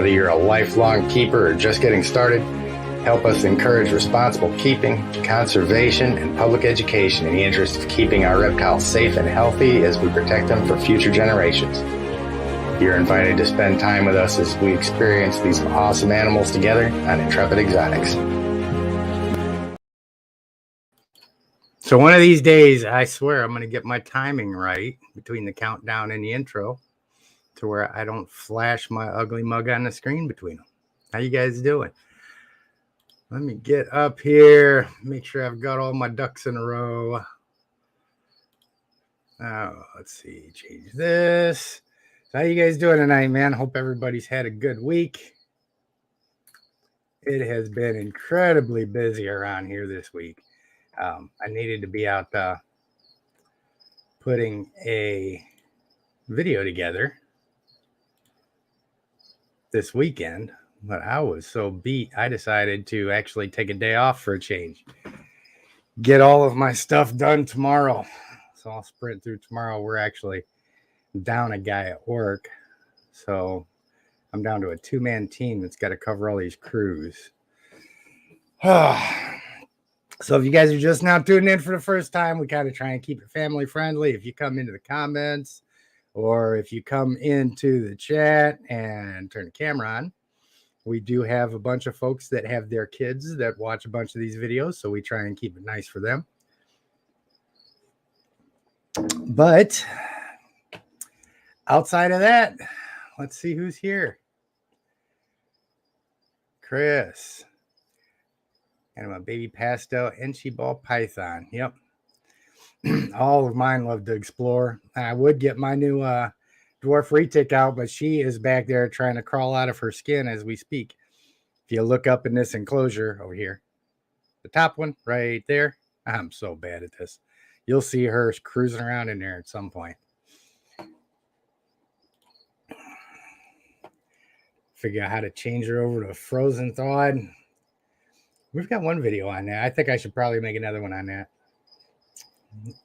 Whether you're a lifelong keeper or just getting started, help us encourage responsible keeping, conservation, and public education in the interest of keeping our reptiles safe and healthy as we protect them for future generations. You're invited to spend time with us as we experience these awesome animals together on Intrepid Exotics. So one of these days, I swear I'm going to get my timing right between the countdown and the intro to where I don't flash my ugly mug on the screen between them. How you guys doing? Let me get up here, make sure I've got all my ducks in a row. Oh, let's see, change this. So how you guys doing tonight, man? Hope everybody's had a good week. It has been incredibly busy around here this week. I needed to be out putting a video together this weekend, but I was so beat, I decided to actually take a day off for a change. Get all of my stuff done tomorrow. So I'll sprint through tomorrow. We're actually down a guy at work. So I'm down to a two-man team that's got to cover all these crews. So if you guys are just now tuning in for the first time, we kind of try and keep it family friendly. If you come into the comments or if you come into the chat and turn the camera on, we do have a bunch of folks that have their kids that watch a bunch of these videos. So we try and keep it nice for them. But outside of that, let's see who's here. Chris. And my baby pastel Enchi ball python. Yep. All of mine love to explore. I would get my new dwarf retic out, but she is back there trying to crawl out of her skin as we speak. If you look up in this enclosure over here, the top one right there, I'm so bad at this. You'll see her cruising around in there at some point. Figure out how to change her over to frozen thawed. We've got one video on that. I think I should probably make another one on that.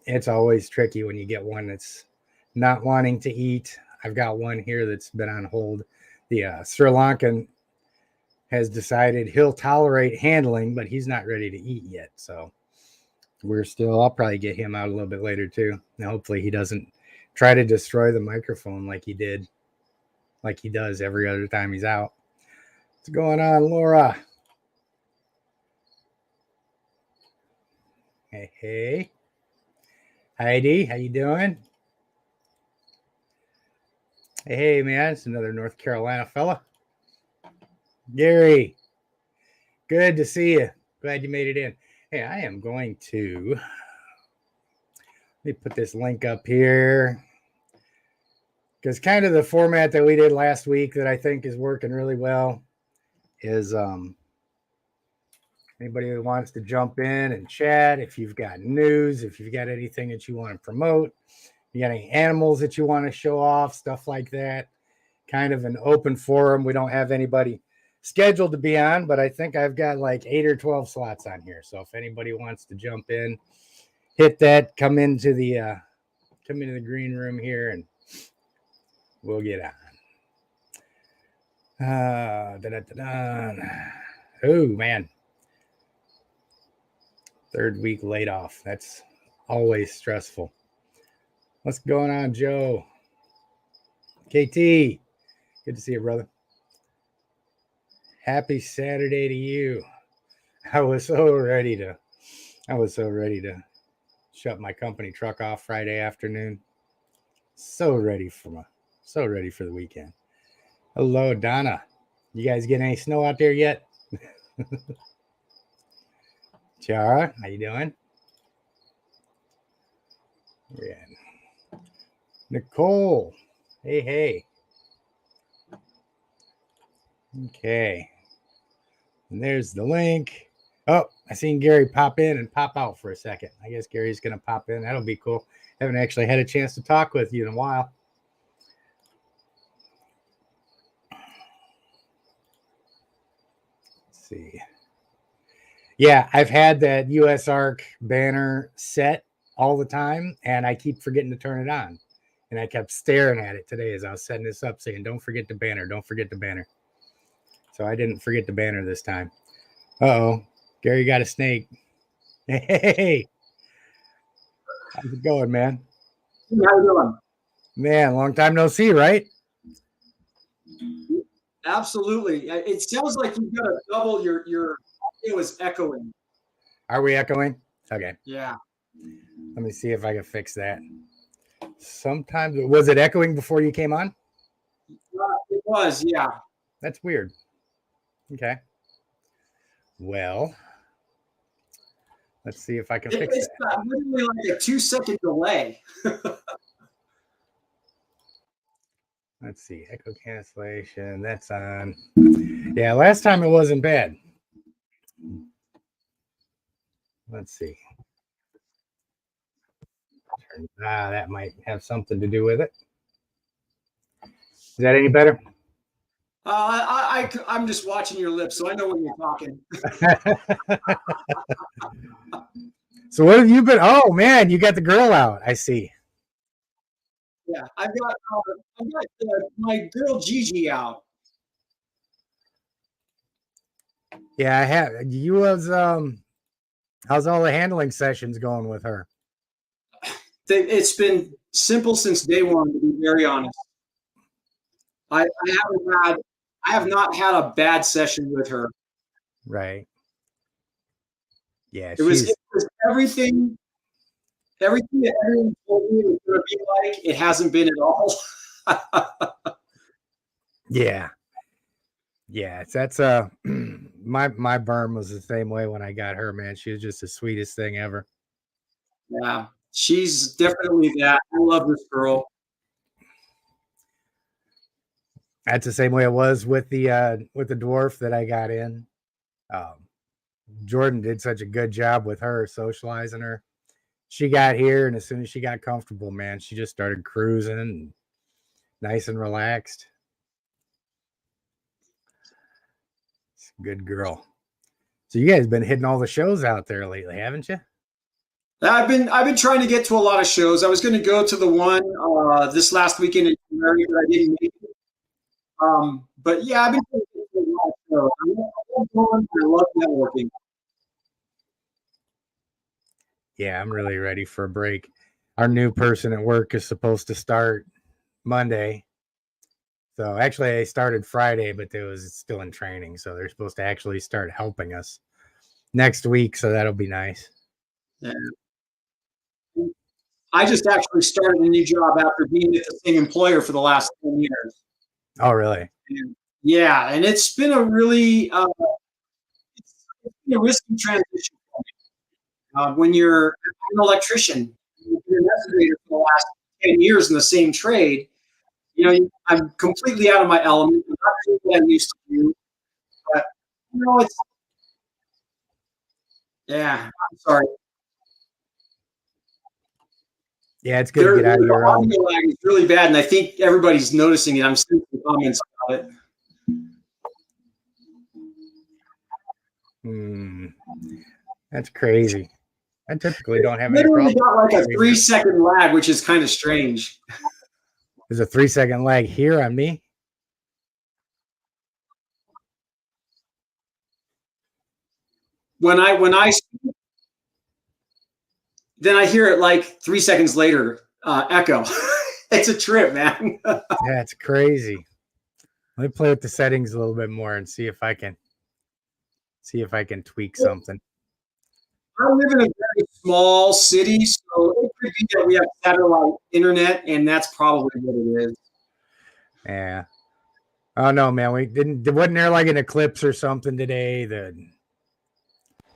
It's always tricky when you get one that's not wanting to eat. I've got one here that's been on hold. The Sri Lankan has decided he'll tolerate handling, but he's not ready to eat yet. So I'll probably get him out a little bit later too. Now, hopefully he doesn't try to destroy the microphone like he does every other time he's out. What's going on, Laura? Hey. Heidi, how you doing? Hey, man, it's another North Carolina fella. Gary, good to see you. Glad you made it in. Hey, I am going to, let me put this link up here, because kind of the format that we did last week that I think is working really well is anybody who wants to jump in and chat, if you've got news, if you've got anything that you want to promote, you got any animals that you want to show off, stuff like that, kind of an open forum. We don't have anybody scheduled to be on, but I think I've got like 8 or 12 slots on here. So if anybody wants to jump in, hit that, come into the green room here and we'll get on. Oh, man. 3rd week laid off. That's always stressful. What's going on, Joe? KT, good to see you, brother. Happy Saturday to you. I was so ready to shut my company truck off Friday afternoon. So ready for the weekend. Hello, Donna. You guys get any snow out there yet? Chara, how you doing? Yeah. Nicole, hey. Okay. And there's the link. Oh, I seen Gary pop in and pop out for a second. I guess Gary's going to pop in. That'll be cool. Haven't actually had a chance to talk with you in a while. Let's see. Yeah, I've had that USARK banner set all the time, and I keep forgetting to turn it on. And I kept staring at it today as I was setting this up, saying, don't forget the banner, don't forget the banner. So I didn't forget the banner this time. Uh-oh. Gary got a snake. Hey. How's it going, man? How you doing? Man, long time no see, right? Absolutely. It sounds like you've got to double your audio is echoing. Are we echoing? Okay. Yeah. Let me see if I can fix that. Sometimes, was it echoing before you came on? It was, yeah. That's weird. Okay. Well, let's see if I can fix It's that. literally like a 2-second delay. Let's see. Echo cancellation. That's on. Yeah, last time it wasn't bad. Let's see. That might have something to do with it. Is that any better? I'm just watching your lips, so I know when you're talking. So what have you been? Oh man, you got the grill out. I see. Yeah, I've got my girl Gigi out. Yeah, I have. You was how's all the handling sessions going with her? It's been simple since day one, to be very honest. I have not had a bad session with her. Right. Yeah, it was everything that everyone told me it was going to be like. It hasn't been at all. Yeah. Yeah, that's my berm was the same way when I got her, man. She was just the sweetest thing ever. Yeah, she's definitely that. I love this girl. That's the same way it was with the dwarf that I got in. Jordan did such a good job with her, socializing her. She got here, and as soon as she got comfortable, man, she just started cruising, and nice and relaxed. It's a good girl. So you guys been hitting all the shows out there lately, haven't you? I've been trying to get to a lot of shows. I was going to go to the one this last weekend in January, but I didn't make it. But yeah, I've been trying to get to a lot of shows. I love networking. Yeah, I'm really ready for a break. Our new person at work is supposed to start Monday. So actually, I started Friday, but it was still in training. So they're supposed to actually start helping us next week. So that'll be nice. Yeah. I just actually started a new job after being at the same employer for the last 10 years. Oh, really? Yeah, and it's been a really it's been a risky transition for me. When you're an electrician, you've been an estimator for the last 10 years in the same trade, I'm completely out of my element. I'm not doing what I'm used to do. But, I'm sorry. Yeah, it's good to get out of your own. The audio lag is really bad, and I think everybody's noticing it. I'm seeing some comments about it. That's crazy. I typically don't have any problem. Got like a 3-second lag, which is kind of strange. There's a 3-second lag here on me. When I then I hear it like 3 seconds later, echo. It's a trip, man. That's crazy. Let me play with the settings a little bit more and see if I can tweak something. I live in a very small city, so it could be that we have satellite internet, and that's probably what it is. Yeah. Oh no, man, wasn't there like an eclipse or something today? Let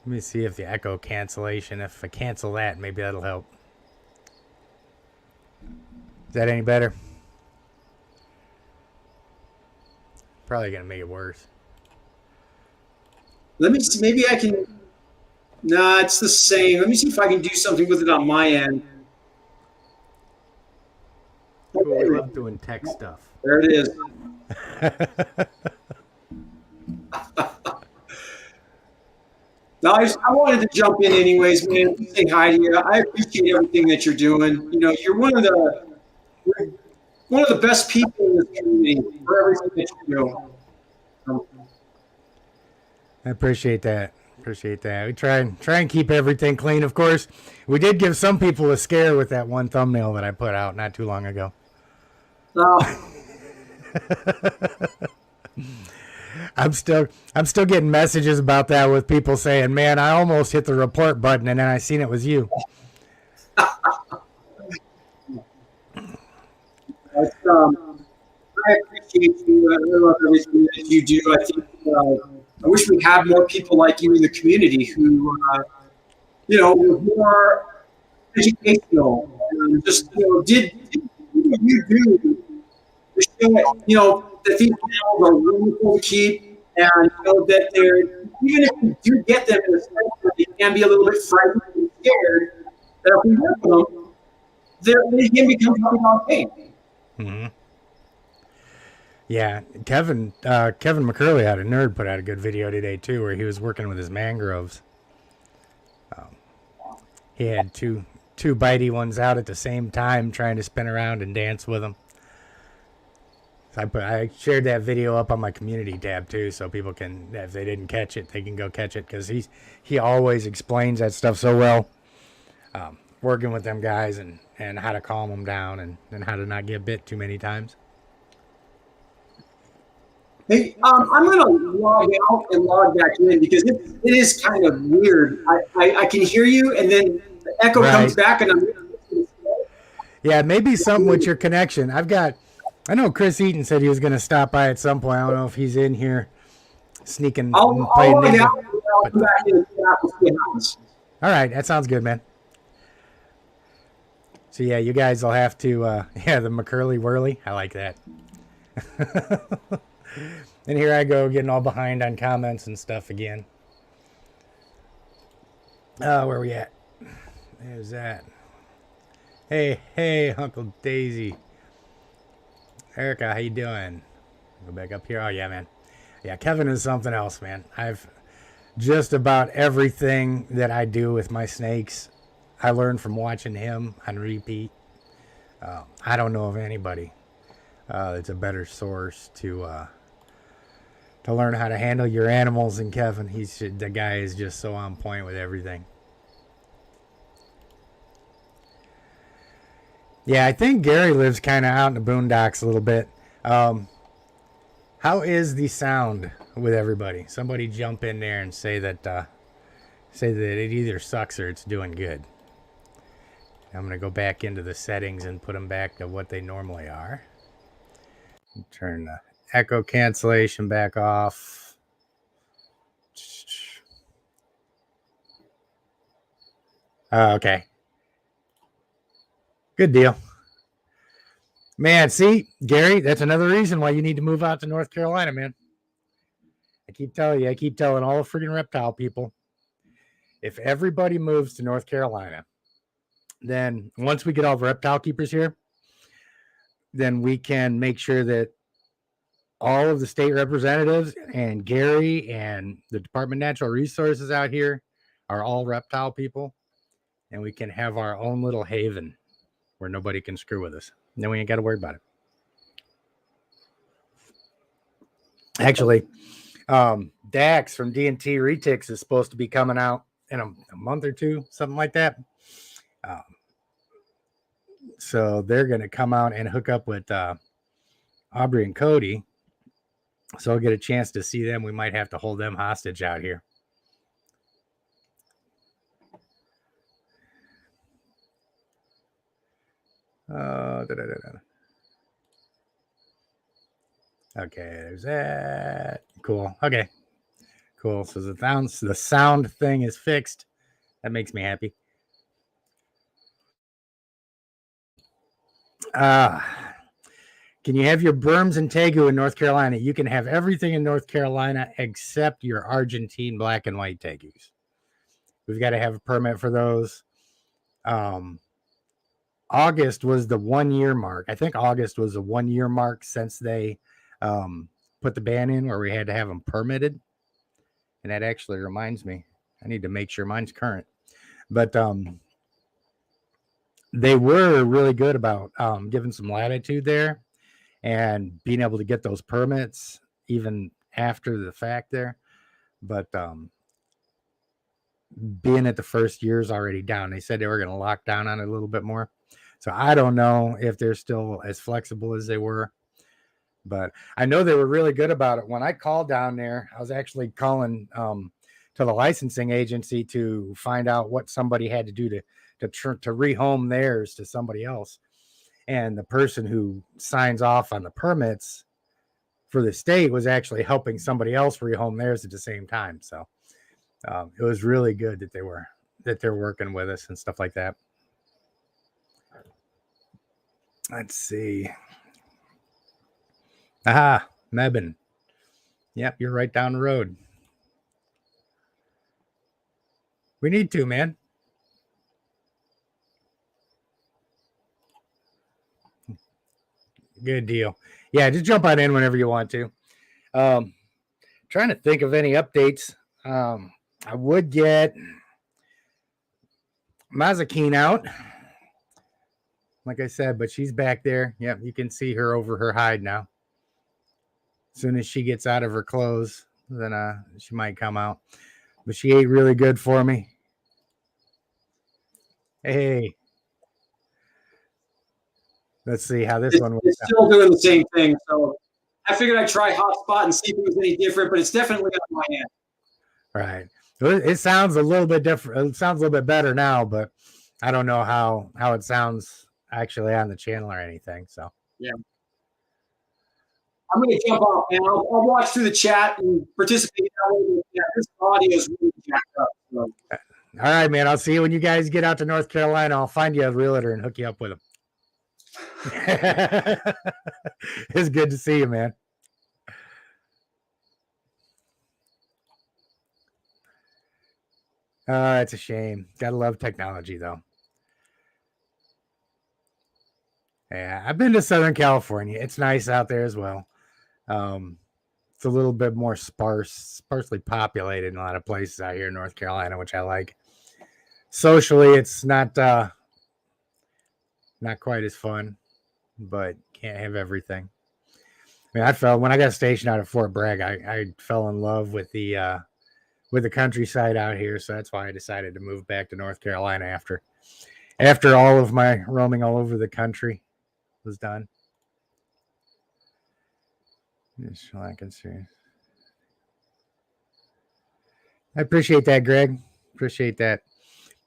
me see if the echo cancellation, if I cancel that, maybe that'll help. Is that any better? Probably gonna make it worse. Let me see, maybe I can. Nah, it's the same. Let me see if I can do something with it on my end. Cool, we love doing tech stuff. There it is. No, I wanted to jump in anyways, man. Say hi to you. I appreciate everything that you're doing. You're one of the best people in this community for everything that you do. I appreciate that. Appreciate that. We try and keep everything clean. Of course, we did give some people a scare with that one thumbnail that I put out not too long ago. So, I'm still getting messages about that with people saying, "Man, I almost hit the report button and then I seen it was you." but, I appreciate you. I love everything that you do. I think I wish we had more people like you in the community who, were more educational and just, did what you do to show it, that these animals are wonderful to keep, and that they're, even if we do get them in a space where they can be a little bit frightened and scared, that if we work with them, they can become something on pain. Mm-hmm. Yeah, Kevin McCurley out of Nerd put out a good video today too, where he was working with his mangroves. He had two bitey ones out at the same time, trying to spin around and dance with them. So I shared that video up on my community tab too, so people can, if they didn't catch it, they can go catch it, because he always explains that stuff so well. Working with them guys and how to calm them down and how to not get bit too many times. Hey, I'm going to log out and log back in because it is kind of weird. I can hear you, and then the echo comes back, and yeah, maybe something with your connection. I know Chris Eaton said he was going to stop by at some point. I don't know if he's in here sneaking. I'll log out and I'll come back in and all right, that sounds good, man. So yeah, you guys will have to, the McCurley Whirly. I like that. And here I go getting all behind on comments and stuff again. Where are we at? There's that. Hey, Uncle Daisy. Erica, how you doing? Go back up here. Oh yeah, man. Yeah, Kevin is something else, man. I've just about everything that I do with my snakes, I learned from watching him on repeat. I don't know of anybody that's a better source to learn how to handle your animals than Kevin. The guy is just so on point with everything. Yeah, I think Gary lives kind of out in the boondocks a little bit. How is the sound with everybody? Somebody jump in there and say that it either sucks or it's doing good. I'm going to go back into the settings and put them back to what they normally are. Turn the echo cancellation back off. Okay. Good deal. Man, see, Gary, that's another reason why you need to move out to North Carolina, man. I keep telling all the freaking reptile people, if everybody moves to North Carolina, then once we get all the reptile keepers here, then we can make sure that all of the state representatives and Gary and the Department of Natural Resources out here are all reptile people, and we can have our own little haven where nobody can screw with us. And then we ain't got to worry about it. Actually, Dax from D&T Retics is supposed to be coming out in a month or two, something like that. So they're going to come out and hook up with Aubrey and Cody. So I'll get a chance to see them. We might have to hold them hostage out here. Okay, there's that. Cool. Okay. Cool. So the sound thing is fixed. That makes me happy. Can you have your Burms and Tegu in North Carolina? You can have everything in North Carolina except your Argentine black and white Tegus. We've got to have a permit for those. August was the 1 year mark. I think August was the 1 year mark since they put the ban in where we had to have them permitted. And that actually reminds me, I need to make sure mine's current. But they were really good about giving some latitude there and being able to get those permits even after the fact there. but being at the first year is already down. They said they were going to lock down on it a little bit more. So I don't know if they're still as flexible as they were, but I know they were really good about it. When I called down there, I was actually calling to the licensing agency to find out what somebody had to do to rehome theirs to somebody else. And the person who signs off on the permits for the state was actually helping somebody else rehome theirs at the same time. So it was really good that they're working with us and stuff like that. Let's see. Aha, Mebane. Yep, you're right down the road. We need to, man. Good deal. Yeah, just jump on in whenever you want to. Trying to think of any updates. I would get Mazakine out, like I said, but she's back there. Yep, you can see her over her hide now. As soon as she gets out of her clothes, then she might come out. But she ate really good for me. Hey. Let's see how this one works. It's still doing the same thing. So I figured I'd try Hotspot and see if it was any different, but it's definitely on my end. Right. It sounds a little bit different. It sounds a little bit better now, but I don't know how it sounds actually on the channel or anything. So yeah. I'm going to jump off, man. I'll watch through the chat and participate. Yeah, this audio is really jacked up. So. All right, man. I'll see you when you guys get out to North Carolina. I'll find you a realtor and hook you up with him. It's good to see you, man. It's a shame. Gotta love technology, though. Yeah, I've been to Southern California. It's nice out there as well. It's a little bit more sparsely populated in a lot of places out here in North Carolina, which I like. Socially, it's not quite as fun, but can't have everything. I mean, when I got stationed out at Fort Bragg, I fell in love with the countryside out here, so that's why I decided to move back to North Carolina after all of my roaming all over the country was done. I can see. I appreciate that, Greg. Appreciate that.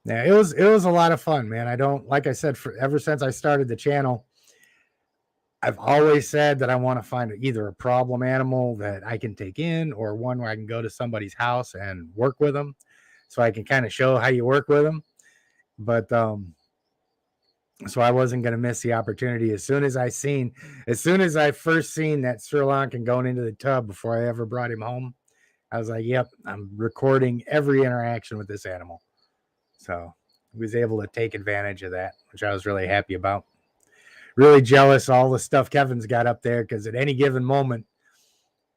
Yeah, it was a lot of fun, man. Like I said, ever since I started the channel, I've always said that I want to find either a problem animal that I can take in or one where I can go to somebody's house and work with them so I can kind of show how you work with them. But so I wasn't going to miss the opportunity. As soon as I first seen that Sri Lankan going into the tub before I ever brought him home, I was like, yep, I'm recording every interaction with this animal. So I was able to take advantage of that, which I was really happy about. Really jealous all the stuff Kevin's got up there, because at any given moment,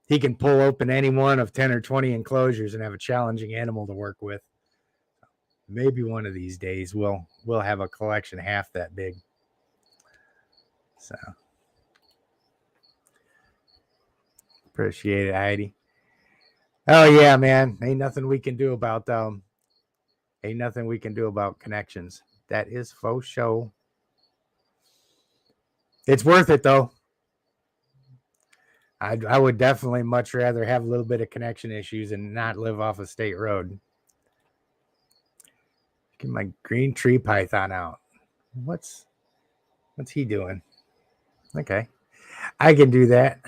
he can pull open any one of 10 or 20 enclosures and have a challenging animal to work with. Maybe one of these days we'll have a collection half that big. So appreciate it, Heidi. Oh yeah, man. Ain't nothing we can do about connections. That is faux show. It's worth it though. I would definitely much rather have a little bit of connection issues and not live off a state road. Get my green tree python out. What's he doing? Okay. I can do that.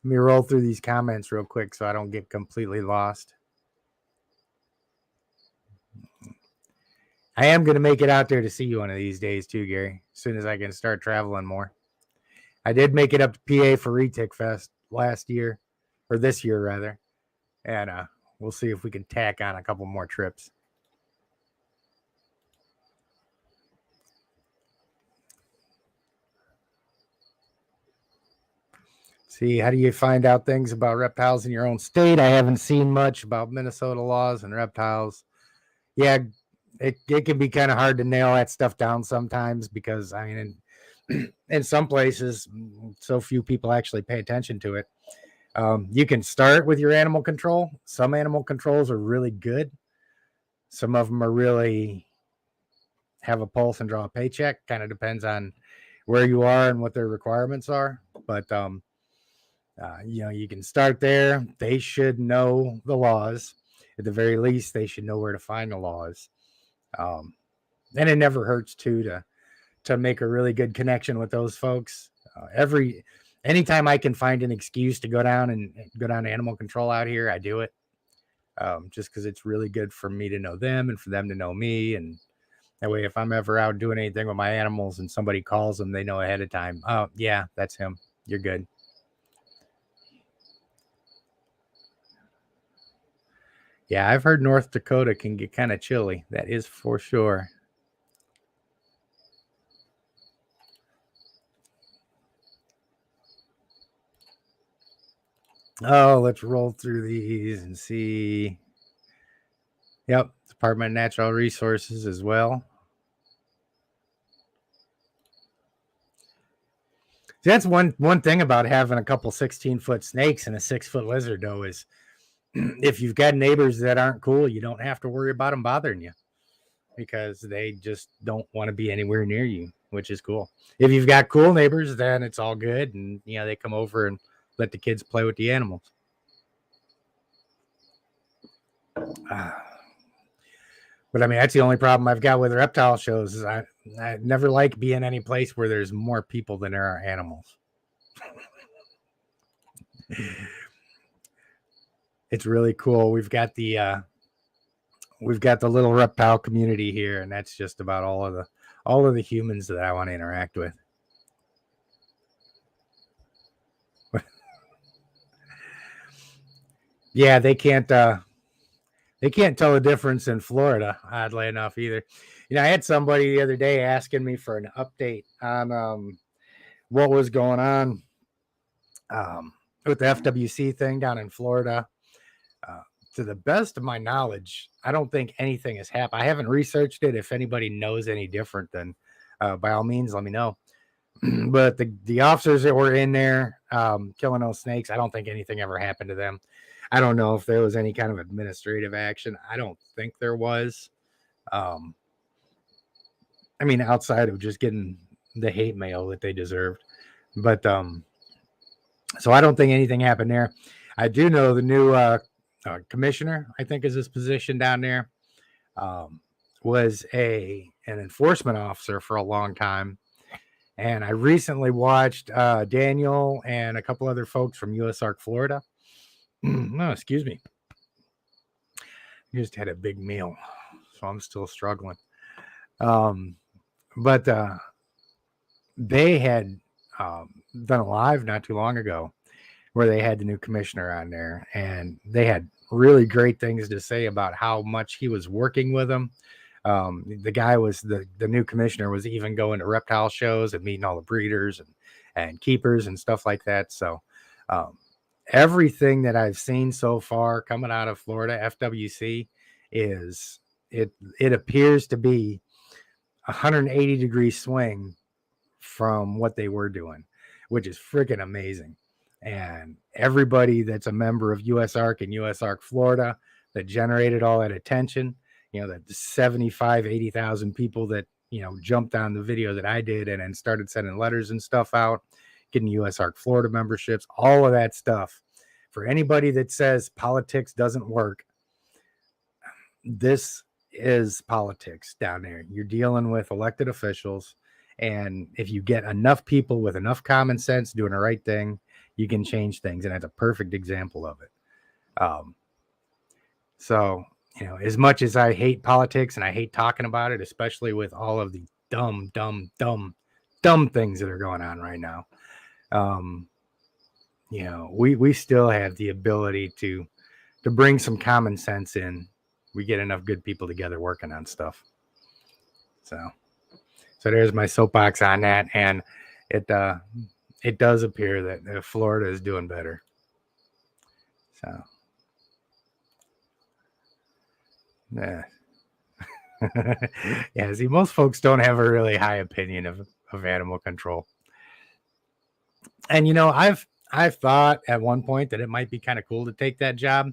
Let me roll through these comments real quick so I don't get completely lost. I am going to make it out there to see you one of these days too, Gary, as soon as I can start traveling more. I did make it up to PA for Retic Fest last year, or this year rather, and we'll see if we can tack on a couple more trips. See, how do you find out things about reptiles in your own state? I haven't seen much about Minnesota laws and reptiles. Yeah, it can be kind of hard to nail that stuff down sometimes, because I mean, in some places, so few people actually pay attention to it. You can start with your animal control. Some animal controls are really good. Some of them are really have a pulse and draw a paycheck. Kind of depends on where you are and what their requirements are. But you can start there. They should know the laws. At the very least, they should know where to find the laws. And it never hurts to make a really good connection with those folks. Anytime I can find an excuse to go down animal control out here, I do it. Just because it's really good for me to know them and for them to know me. And that way, if I'm ever out doing anything with my animals and somebody calls them, they know ahead of time. Oh, yeah, that's him. You're good. Yeah, I've heard North Dakota can get kind of chilly. That is for sure. Oh, let's roll through these and see. Yep, Department of Natural Resources as well. That's one thing about having a couple 16-foot snakes and a 6-foot lizard, though, is if you've got neighbors that aren't cool, you don't have to worry about them bothering you because they just don't want to be anywhere near you, which is cool. If you've got cool neighbors, then it's all good, and they come over and let the kids play with the animals. But I mean, that's the only problem I've got with reptile shows is I never like being any place where there's more people than there are animals. It's really cool. We've got the little reptile community here, and that's just about all of the humans that I want to interact with. Yeah, they can't tell the difference in Florida, oddly enough, either. I had somebody the other day asking me for an update on what was going on with the FWC thing down in Florida. To the best of my knowledge, I don't think anything has happened. I haven't researched it. If anybody knows any different, then by all means, let me know. But the officers that were in there killing those snakes, I don't think anything ever happened to them. I don't know if there was any kind of administrative action. I don't think there was. I mean, outside of just getting the hate mail that they deserved. But so I don't think anything happened there. I do know the new commissioner, I think is his position down there, was an enforcement officer for a long time. And I recently watched Daniel and a couple other folks from USARK Florida. No, excuse me. I just had a big meal, so I'm still struggling. But they had done a live not too long ago where they had the new commissioner on there, and they had really great things to say about how much he was working with them. The guy was the new commissioner was even going to reptile shows and meeting all the breeders and keepers and stuff like that. So everything that I've seen so far coming out of Florida FWC is it appears to be 180-degree swing from what they were doing, which is freaking amazing. And everybody that's a member of USARK and USARK Florida that generated all that attention, that 80,000 people that, jumped on the video that I did and then started sending letters and stuff out, getting USARK Florida memberships, all of that stuff. For anybody that says politics doesn't work, this is politics down there. You're dealing with elected officials. And if you get enough people with enough common sense doing the right thing, you can change things. And that's a perfect example of it. So, as much as I hate politics and I hate talking about it, especially with all of the dumb things that are going on right now, we still have the ability to bring some common sense in. We get enough good people together working on stuff. So there's my soapbox on that. And it does appear that Florida is doing better. So, yeah. Yeah, see, most folks don't have a really high opinion of animal control. And, I thought at one point that it might be kind of cool to take that job.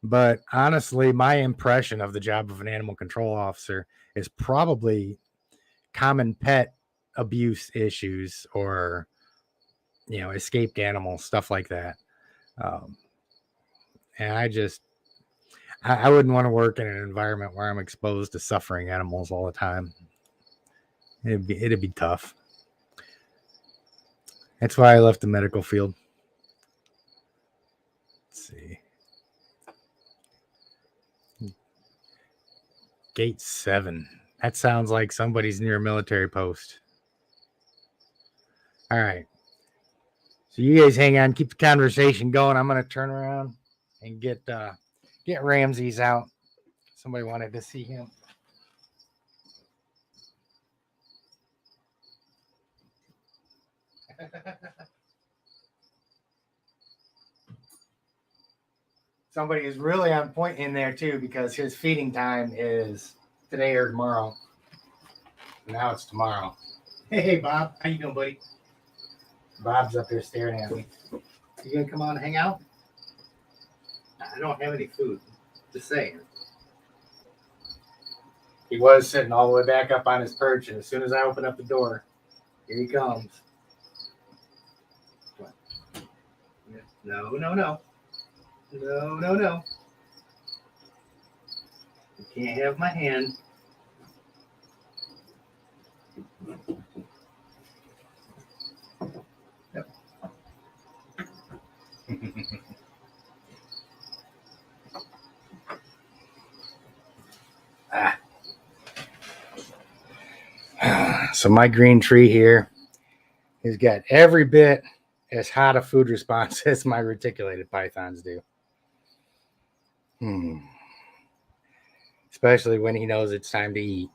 But honestly, my impression of the job of an animal control officer is probably common pet abuse issues or, escaped animals, stuff like that. Um, and I wouldn't want to work in an environment where I'm exposed to suffering animals all the time. It'd be tough. That's why I left the medical field. Let's see. Gate 7. That sounds like somebody's near a military post. All right. So you guys hang on, keep the conversation going. I'm going to turn around and get Ramses out. Somebody wanted to see him. Somebody is really on point in there too, because his feeding time is today or tomorrow. Now it's tomorrow. Hey, Bob, how you doing, buddy? Bob's up there staring at me. You gonna come on and hang out? I don't have any food. Just saying. He was sitting all the way back up on his perch, and as soon as I open up the door, here he comes. What? No. No. You can't have my hand. Yep. So my green tree here has got every bit as hot a food response as my reticulated pythons do. Especially when he knows it's time to eat.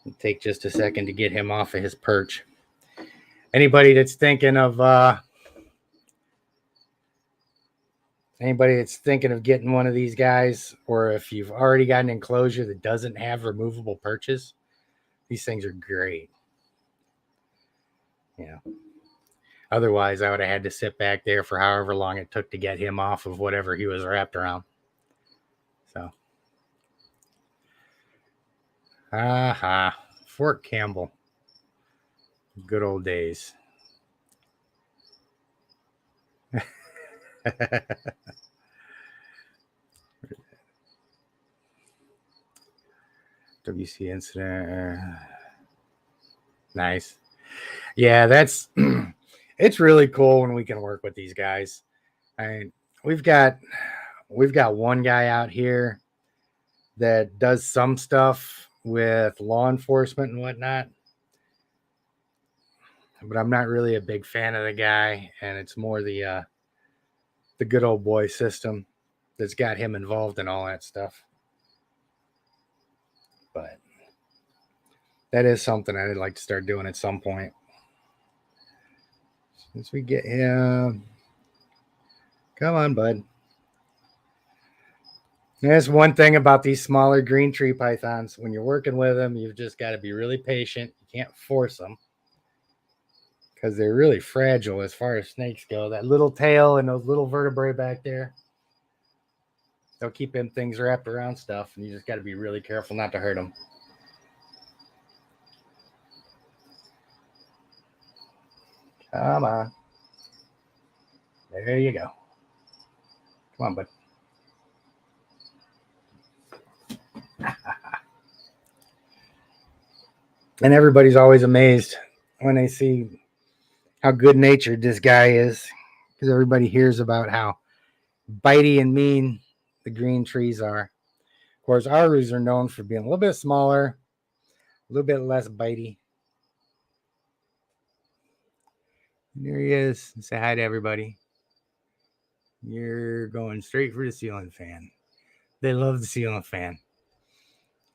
It'll take just a second to get him off of his perch. Anybody that's thinking of getting one of these guys, or if you've already got an enclosure that doesn't have removable perches, these things are great. Otherwise, I would have had to sit back there for however long it took to get him off of whatever he was wrapped around. So, Fort Campbell. Good old days. WC incident. Nice. Yeah, that's it's really cool when we can work with these guys. I mean, we've got one guy out here that does some stuff with law enforcement and whatnot, but I'm not really a big fan of the guy, and it's more the good old boy system that's got him involved in all that stuff. But that is something I'd like to start doing at some point. Once we get him, come on, bud. There's one thing about these smaller green tree pythons. When you're working with them, you've just got to be really patient. You can't force them because they're really fragile as far as snakes go. That little tail and those little vertebrae back there, they'll keep them things wrapped around stuff, and you just got to be really careful not to hurt them. Come on. There you go. Come on, bud. And everybody's always amazed when they see how good-natured this guy is, because everybody hears about how bitey and mean the green trees are. Of course, Arus are known for being a little bit smaller, a little bit less bitey. And there he is. Say hi to everybody. You're going straight for the ceiling fan. They love the ceiling fan.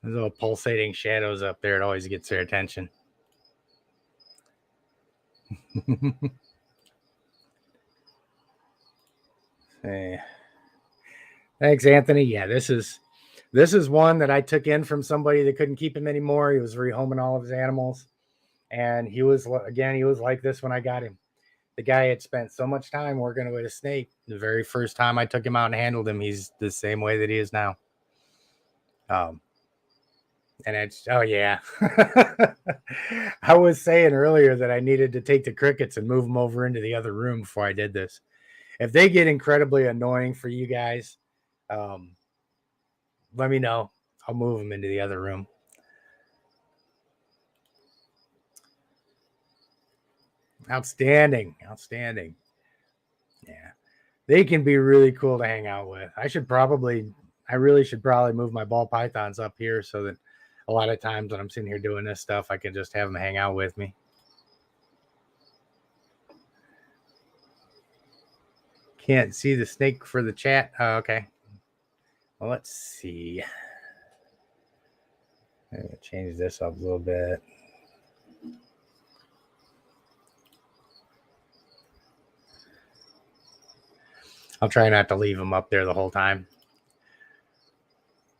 Those little pulsating shadows up there, it always gets their attention. Hey. Thanks, Anthony. Yeah, this is one that I took in from somebody that couldn't keep him anymore. He was rehoming all of his animals. And he was like this when I got him. The guy had spent so much time working with a snake. The very first time I took him out and handled him, he's the same way that he is now. And it's, oh yeah. I was saying earlier that I needed to take the crickets and move them over into the other room before I did this. If they get incredibly annoying for you guys, let me know. I'll move them into the other room. Outstanding. Yeah. They can be really cool to hang out with. I really should probably move my ball pythons up here so that a lot of times when I'm sitting here doing this stuff, I can just have them hang out with me. Can't see the snake for the chat. Oh, okay. Well, let's see. I'm going to change this up a little bit. I'll try not to leave them up there the whole time.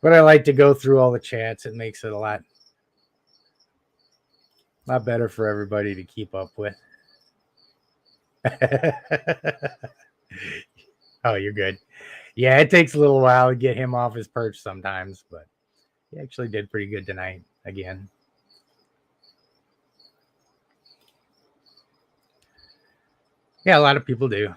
But I like to go through all the chats. It makes it a lot better for everybody to keep up with. Oh, you're good. Yeah, it takes a little while to get him off his perch sometimes, but he actually did pretty good tonight again. Yeah, a lot of people do.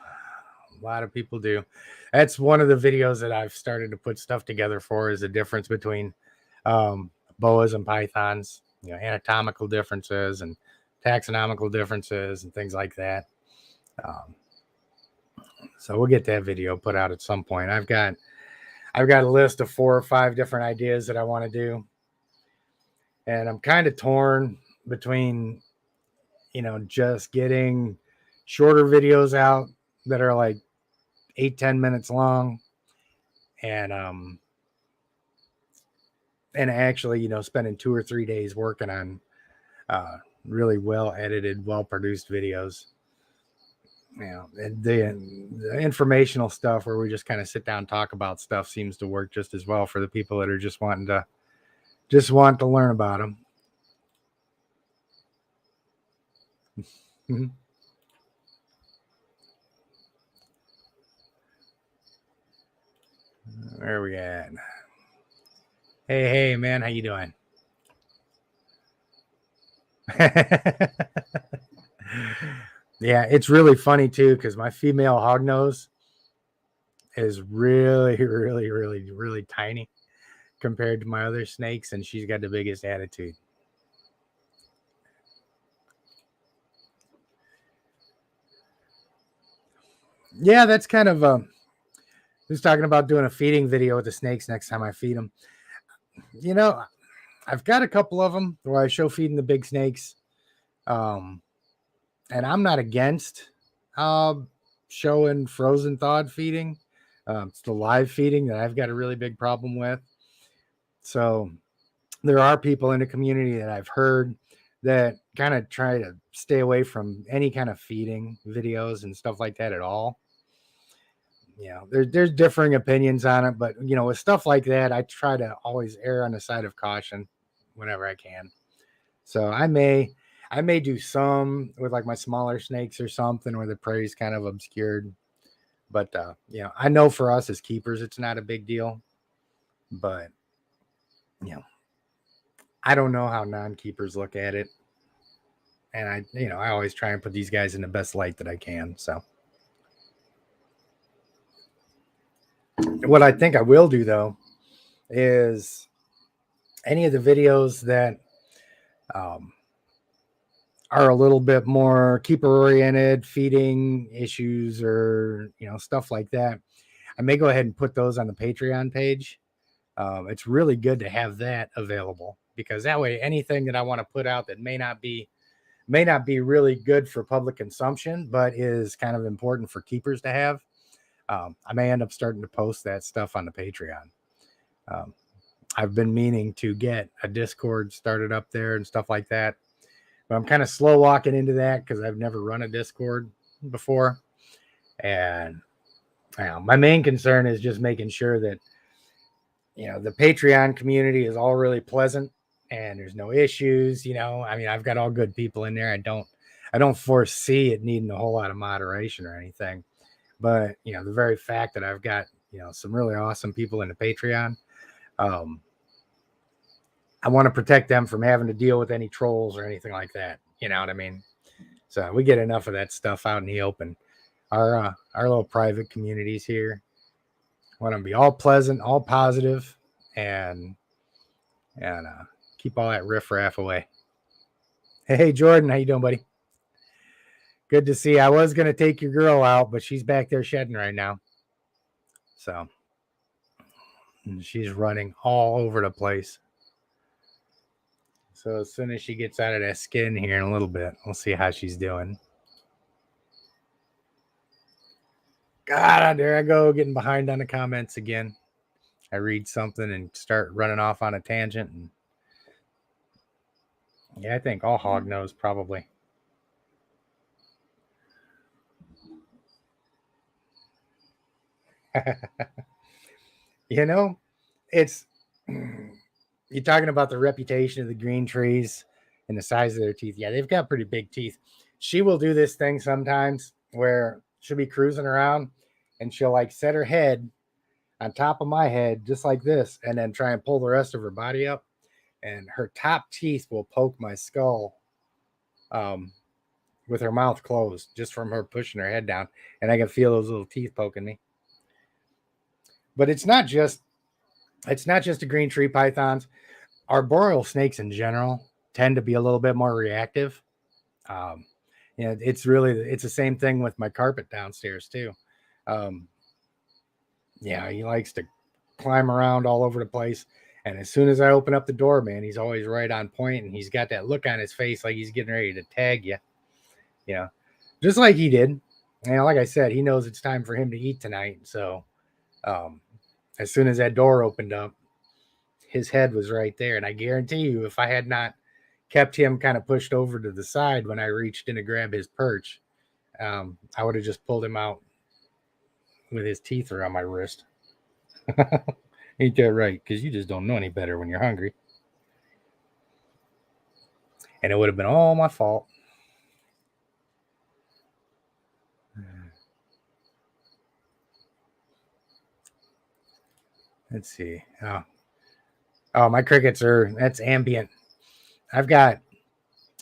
That's one of the videos that I've started to put stuff together for, is the difference between boas and pythons, anatomical differences and taxonomical differences and things like that. So we'll get that video put out at some point. I've got a list of 4 or 5 different ideas that I want to do. And I'm kind of torn between, just getting shorter videos out that are like 8-10 minutes long and actually, spending 2 or 3 days working on really well edited, well produced videos. And the informational stuff where we just kind of sit down and talk about stuff seems to work just as well for the people that are just want to learn about them. Where are we at? Hey, man, how you doing? Yeah, it's really funny too, because my female hognose is really, really, really, really tiny compared to my other snakes, and she's got the biggest attitude. Yeah, that's kind of I was talking about doing a feeding video with the snakes next time I feed them. I've got a couple of them where I show feeding the big snakes. And I'm not against showing frozen thawed feeding. It's the live feeding that I've got a really big problem with. So there are people in the community that I've heard that kind of try to stay away from any kind of feeding videos and stuff like that at all. There's differing opinions on it, but with stuff like that, I try to always err on the side of caution whenever I can. So I may do some with like my smaller snakes or something where the prairie is kind of obscured. But, I know for us as keepers, it's not a big deal. But, I don't know how non-keepers look at it. And I always try and put these guys in the best light that I can. So what I think I will do, though, is any of the videos that are a little bit more keeper oriented, feeding issues or, stuff like that, I may go ahead and put those on the Patreon page. It's really good to have that available, because that way anything that I want to put out that may not be really good for public consumption, but is kind of important for keepers to have, I may end up starting to post that stuff on the Patreon. I've been meaning to get a Discord started up there and stuff like that, but I'm kind of slow walking into that because I've never run a Discord before. And my main concern is just making sure that, the Patreon community is all really pleasant and there's no issues. I mean, I've got all good people in there. I don't foresee it needing a whole lot of moderation or anything. But the very fact that I've got some really awesome people in the Patreon, I want to protect them from having to deal with any trolls or anything like that. You know what I mean? So we get enough of that stuff out in the open. Our little private communities here want to be all pleasant, all positive, and keep all that riffraff away. Hey, Jordan, how you doing, buddy? Good to see you. I was going to take your girl out, but she's back there shedding right now. So she's running all over the place. So as soon as she gets out of that skin here in a little bit, we'll see how she's doing. God, there I go, getting behind on the comments again. I read something and start running off on a tangent. And yeah, I think all hog knows probably. It's you're talking about the reputation of the green trees and the size of their teeth. Yeah, they've got pretty big teeth. She will do this thing sometimes where she'll be cruising around and she'll like set her head on top of my head just like this and then try and pull the rest of her body up, and her top teeth will poke my skull with her mouth closed just from her pushing her head down, and I can feel those little teeth poking me. But it's not just the green tree pythons. Arboreal snakes in general tend to be a little bit more reactive. It's the same thing with my carpet downstairs too. He likes to climb around all over the place. And as soon as I open up the door, man, he's always right on point, and he's got that look on his face like he's getting ready to tag you. Just like he did. Like I said, he knows it's time for him to eat tonight. So as soon as that door opened up, his head was right there. And I guarantee you, if I had not kept him kind of pushed over to the side when I reached in to grab his perch, I would have just pulled him out with his teeth around my wrist. Ain't that right? Because you just don't know any better when you're hungry. And it would have been all my fault. Let's see. Oh, my crickets that's ambient. I've got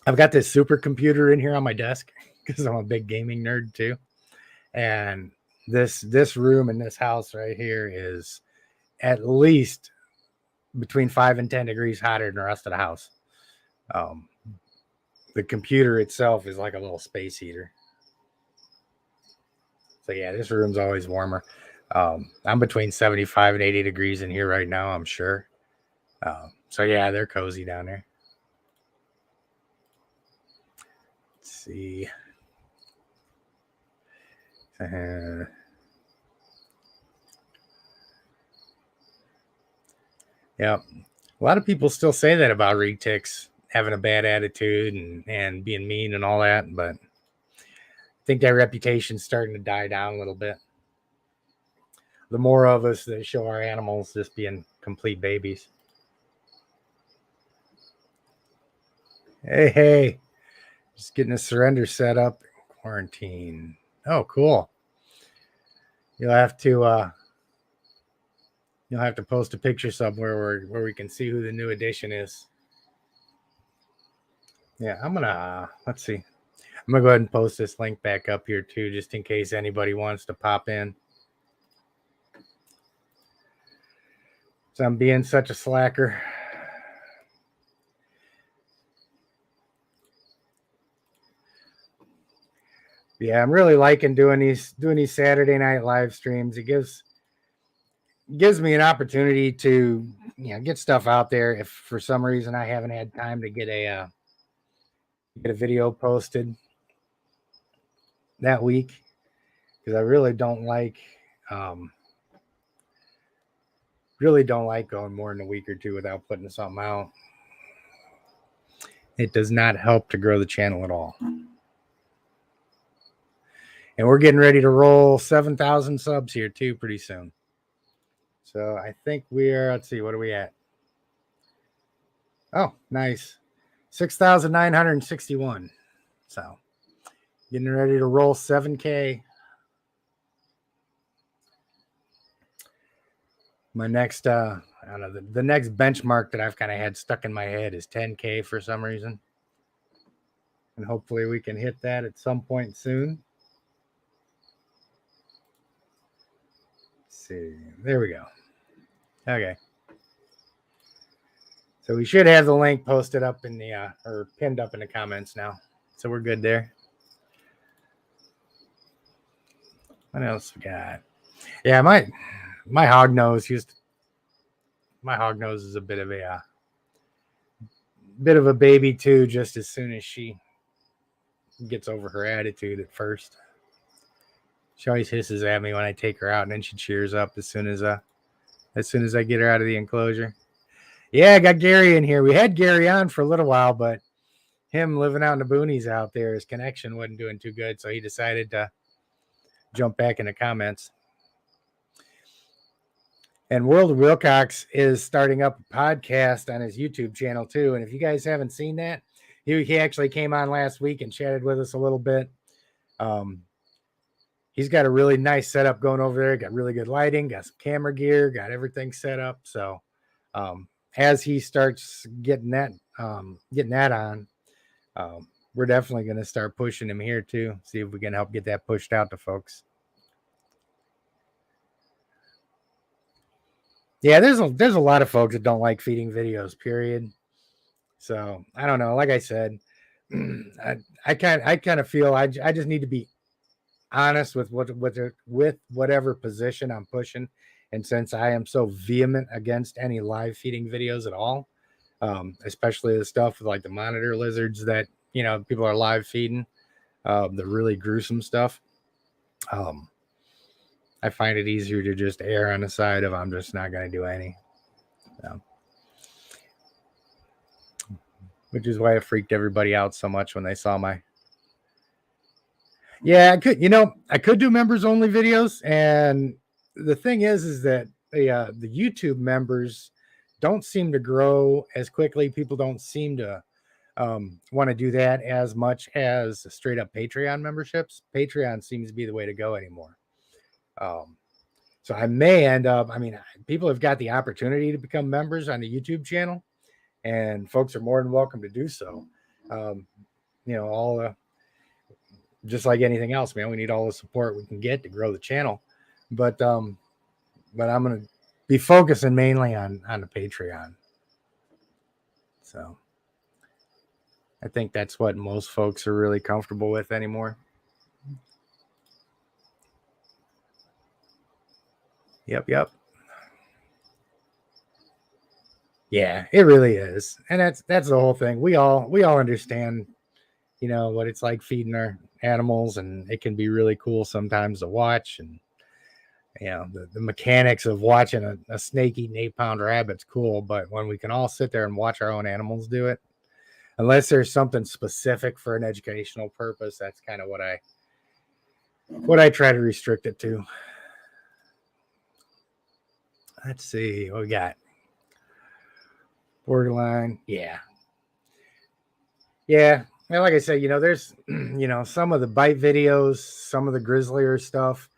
this supercomputer in here on my desk because I'm a big gaming nerd too. And this room in this house right here is at least between 5 and 10 degrees hotter than the rest of the house. The computer itself is like a little space heater. So yeah, this room's always warmer. I'm between 75 and 80 degrees in here right now, I'm sure. So yeah, they're cozy down there. Let's see. Yeah, a lot of people still say that about rig ticks having a bad attitude and being mean and all that, but I think that reputation's starting to die down a little bit. The more of us that show our animals just being complete babies. Hey, just getting a surrender set up. Quarantine. Oh, cool. You'll have to post a picture somewhere where we can see who the new edition is. Yeah, let's see. I'm gonna go ahead and post this link back up here too, just in case anybody wants to pop in. So I'm being such a slacker. Yeah, I'm really liking doing these Saturday night live streams. It gives me an opportunity to get stuff out there. If for some reason I haven't had time to get a video posted that week, because I really don't like going more than a week or two without putting something out. It does not help to grow the channel at all. And we're getting ready to roll 7,000 subs here too pretty soon. So I think let's see, what are we at? Oh, nice. 6,961. So getting ready to roll 7K. My next, I don't know, the next benchmark that I've kind of had stuck in my head is 10K for some reason. And hopefully we can hit that at some point soon. Let's see. There we go. Okay. So we should have the link posted up in the, or pinned up in the comments now. So we're good there. What else we got? Yeah, my hog nose my hog nose is a bit of a baby too, just as soon as she gets over her attitude at first. She always hisses at me when I take her out, and then she cheers up as soon as I get her out of the enclosure. Yeah, I got Gary in here. We had Gary on for a little while, but him living out in the boonies out there, his connection wasn't doing too good, so he decided to jump back in the comments. And World of Wilcox is starting up a podcast on his YouTube channel too. And if you guys haven't seen that, he actually came on last week and chatted with us a little bit. He's got a really nice setup going over there. Got really good lighting, got some camera gear, got everything set up. So as he starts getting that on, we're definitely going to start pushing him here too. See if we can help get that pushed out to folks. Yeah, there's a lot of folks that don't like feeding videos, period. So I don't know. Like I said, I kind of feel I just need to be honest with whatever position I'm pushing. And since I am so vehement against any live feeding videos at all, especially the stuff with like the monitor lizards that people are live feeding, the really gruesome stuff. I find it easier to just err on the side of I'm just not going to do any. So. Which is why it freaked everybody out so much when they saw my. Yeah, I could do members only videos. And the thing is that the YouTube members don't seem to grow as quickly. People don't seem to want to do that as much as straight up Patreon memberships. Patreon seems to be the way to go anymore. So I may end up, people have got the opportunity to become members on the YouTube channel, and folks are more than welcome to do so. Just like anything else, man, we need all the support we can get to grow the channel. But I'm going to be focusing mainly on the Patreon. So I think that's what most folks are really comfortable with anymore. Yep. Yeah, it really is. And that's the whole thing. We all understand, what it's like feeding our animals, and it can be really cool sometimes to watch. And the mechanics of watching a snake eat an 8-pound rabbit's cool, but when we can all sit there and watch our own animals do it, unless there's something specific for an educational purpose, that's kind of what I try to restrict it to. Let's see what we got. Borderline. Yeah. Well, like I said, there's, some of the bite videos, some of the grislier stuff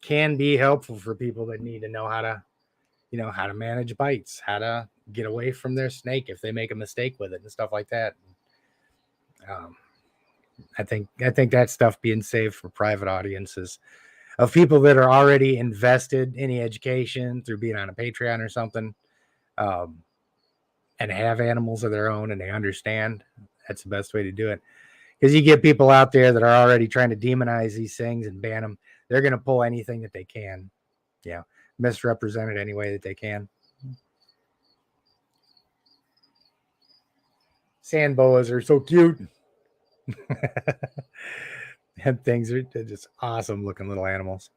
can be helpful for people that need to know how to manage bites, how to get away from their snake if they make a mistake with it and stuff like that. I think that stuff being saved for private audiences of people that are already invested in the education through being on a Patreon or something, and have animals of their own and they understand. That's the best way to do it. Because you get people out there that are already trying to demonize these things and ban them. They're going to pull anything that they can. Yeah. Misrepresent it any way that they can. Sand boas are so cute. And things are just awesome looking little animals.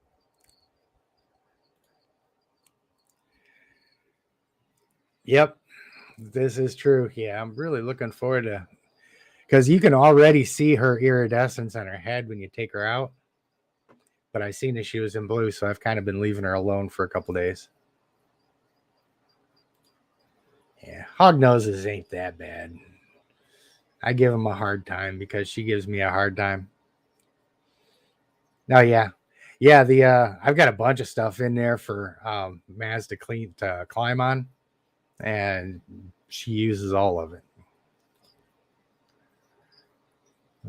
Yep. This is true. Yeah. I'm really looking forward to, because you can already see her iridescence on her head when you take her out. But I seen that she was in blue, so I've kind of been leaving her alone for a couple days. Yeah, Hog noses ain't that bad. I give them a hard time because she gives me a hard time. Oh yeah. Yeah, the I've got a bunch of stuff in there for Maz to climb on, and she uses all of it.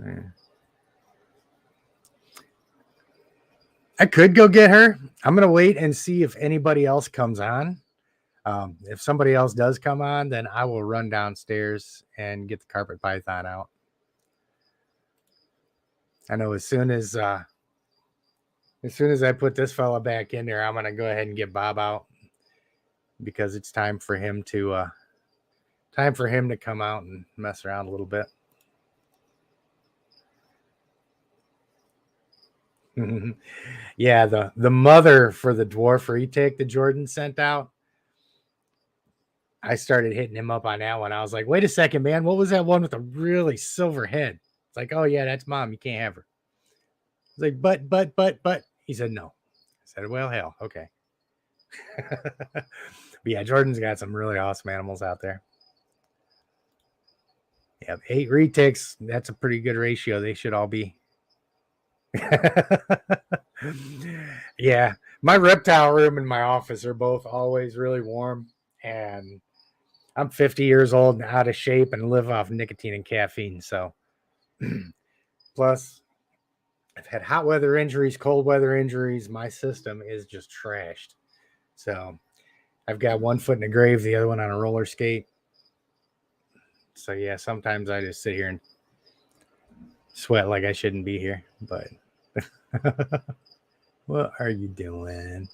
Yeah. I could go get her. I'm gonna wait and see if anybody else comes on. If somebody else does come on, then I will run downstairs and get the carpet python out. I know as soon as I put this fella back in there, I'm gonna go ahead and get Bob out because it's time for him to come out and mess around a little bit. Yeah, the mother for the dwarf retic that Jordan sent out, I started hitting him up on that one. I was like, wait a second, man, what was that one with a really silver head? It's like, oh yeah, that's mom. You can't have her. He's like, but. He said no. I said, well, hell, okay. But yeah, Jordan's got some really awesome animals out there. Yeah, 8 retics. That's a pretty good ratio. They should all be. Yeah, my reptile room and my office are both always really warm, and I'm 50 years old and out of shape and live off nicotine and caffeine. So, plus, I've had hot weather injuries, cold weather injuries. My system is just trashed. So, I've got one foot in the grave, the other one on a roller skate. So, yeah, sometimes I just sit here and sweat like I shouldn't be here. But what are you doing?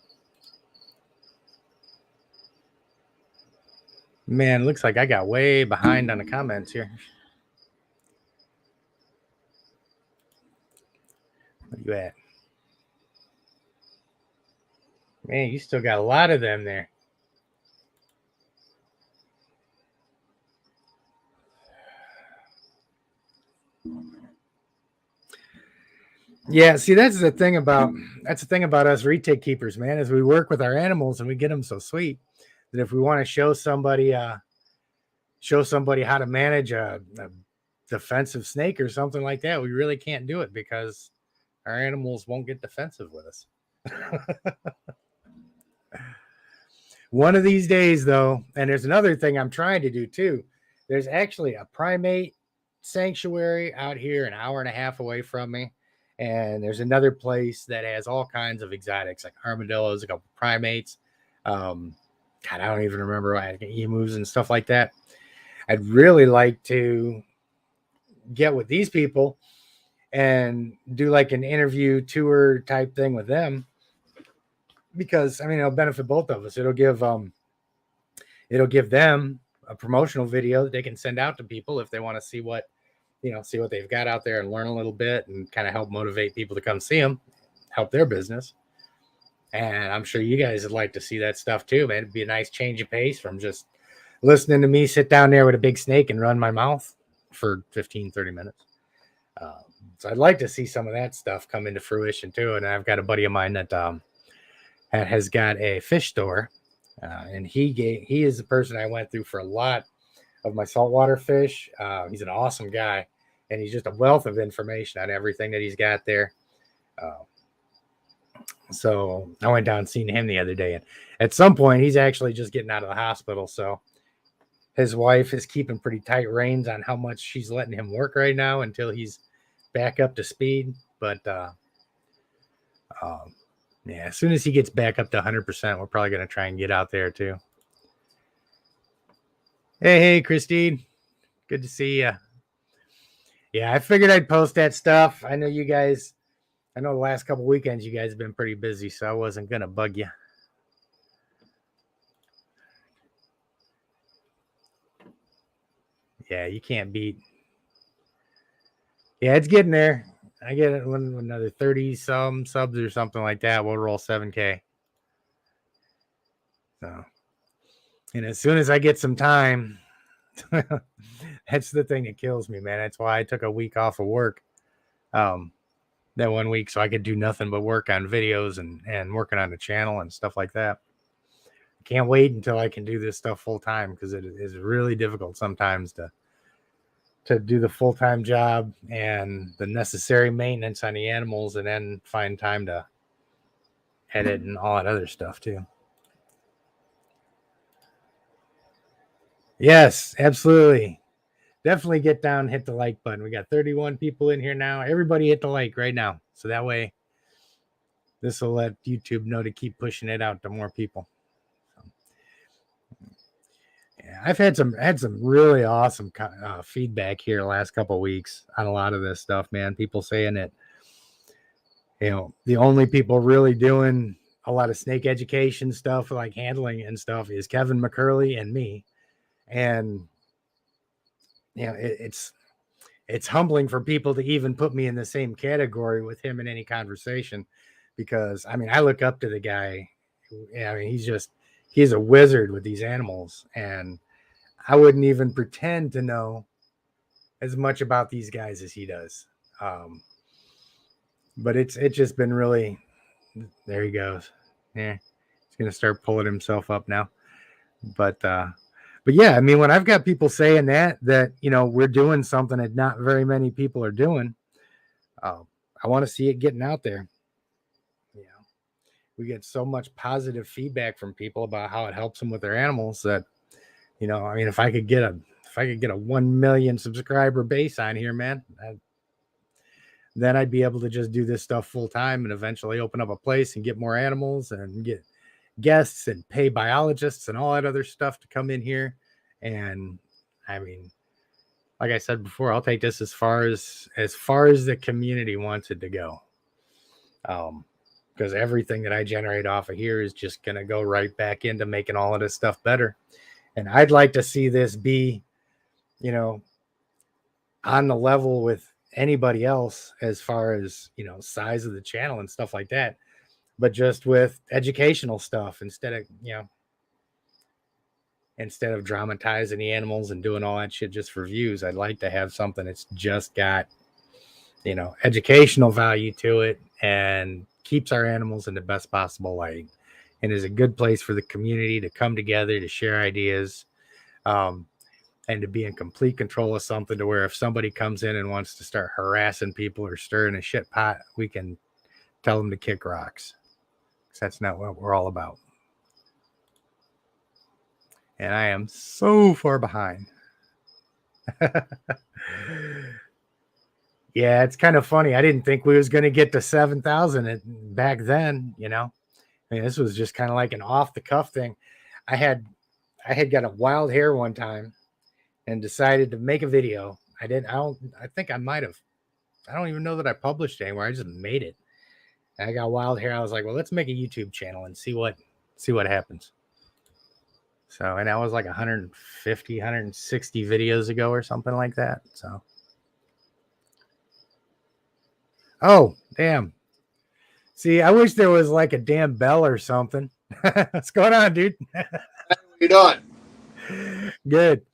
Man, looks like I got way behind on the comments here. Where you at? Man, you still got a lot of them there. Yeah, see, that's the thing about us retic keepers, man, is we work with our animals and we get them so sweet that if we want to show somebody how to manage a defensive snake or something like that, we really can't do it because our animals won't get defensive with us. One of these days, though, and there's another thing I'm trying to do too. There's actually a primate sanctuary out here an hour and a half away from me. And there's another place that has all kinds of exotics like armadillos, a couple primates. God, I don't even remember, emus and stuff like that. I'd really like to get with these people and do like an interview tour type thing with them, because I mean it'll benefit both of us. It'll give them a promotional video that they can send out to people if they want to see what they've got out there and learn a little bit and kind of help motivate people to come see them, help their business. And I'm sure you guys would like to see that stuff too, man. It'd be a nice change of pace from just listening to me sit down there with a big snake and run my mouth for 15, 30 minutes. So I'd like to see some of that stuff come into fruition too. And I've got a buddy of mine that has got a fish store, and he is the person I went through for a lot of my saltwater fish. He's an awesome guy, and he's just a wealth of information on everything that he's got there. So I went down and seen him the other day, and at some point he's actually just getting out of the hospital. So his wife is keeping pretty tight reins on how much she's letting him work right now until he's back up to speed. But yeah, as soon as he gets back up to 100%, we're probably going to try and get out there too. Hey, Christine. Good to see you. Yeah, I figured I'd post that stuff. I know the last couple weekends you guys have been pretty busy, so I wasn't going to bug you. Yeah, you can't beat. Yeah, it's getting there. I get it when another 30 some subs or something like that. We'll roll 7K. So, and as soon as I get some time, that's the thing that kills me, man. That's why I took a week off of work. That 1 week, so I could do nothing but work on videos and working on the channel and stuff like that. can't wait until I can do this stuff full time, because it is really difficult sometimes to do the full-time job and the necessary maintenance on the animals, and then find time to edit and all that other stuff too. Yes, absolutely. Definitely get down, hit the like button. We got 31 people in here now. Everybody hit the like right now. So that way this will let YouTube know to keep pushing it out to more people. Yeah, I've had some really awesome feedback here the last couple of weeks on a lot of this stuff, man. People saying that, you know, the only people really doing a lot of snake education stuff, like handling and stuff, is Kevin McCurley and me. And you know, it's humbling for people to even put me in the same category with him in any conversation, because I mean, I look up to the guy. I mean, he's a wizard with these animals, and I wouldn't even pretend to know as much about these guys as he does. But it's just been really, there he goes. Yeah, he's gonna start pulling himself up now. But yeah, I mean, when I've got people saying that you know, we're doing something that not very many people are doing, I want to see it getting out there. You know, we get so much positive feedback from people about how it helps them with their animals that, you know, I mean, if I could get a 1 million subscriber base on here, man, then I'd be able to just do this stuff full time and eventually open up a place and get more animals and get guests and pay biologists and all that other stuff to come in here. And I mean, like I said before, I'll take this as far as the community wants it to go. Because everything that I generate off of here is just going to go right back into making all of this stuff better. And I'd like to see this be, you know, on the level with anybody else as far as, you know, size of the channel and stuff like that, but just with educational stuff instead of dramatizing the animals and doing all that shit just for views. I'd like to have something that's just got, you know, educational value to it and keeps our animals in the best possible light, and is a good place for the community to come together to share ideas, and to be in complete control of something, to where if somebody comes in and wants to start harassing people or stirring a shit pot, we can tell them to kick rocks. That's not what we're all about. And I am so far behind. Yeah, it's kind of funny. I didn't think we was going to get to 7,000 back then, you know. I mean, this was just kind of like an off the cuff thing. I had got a wild hair one time and decided to make a video. I think I might have. I don't even know that I published it anywhere. I just made it. And I got wild hair. I was like, well, let's make a YouTube channel and see what happens. So, and that was like 150, 160 videos ago or something like that. So, oh, damn. See, I wish there was like a damn bell or something. What's going on, dude? What are you doing? Good.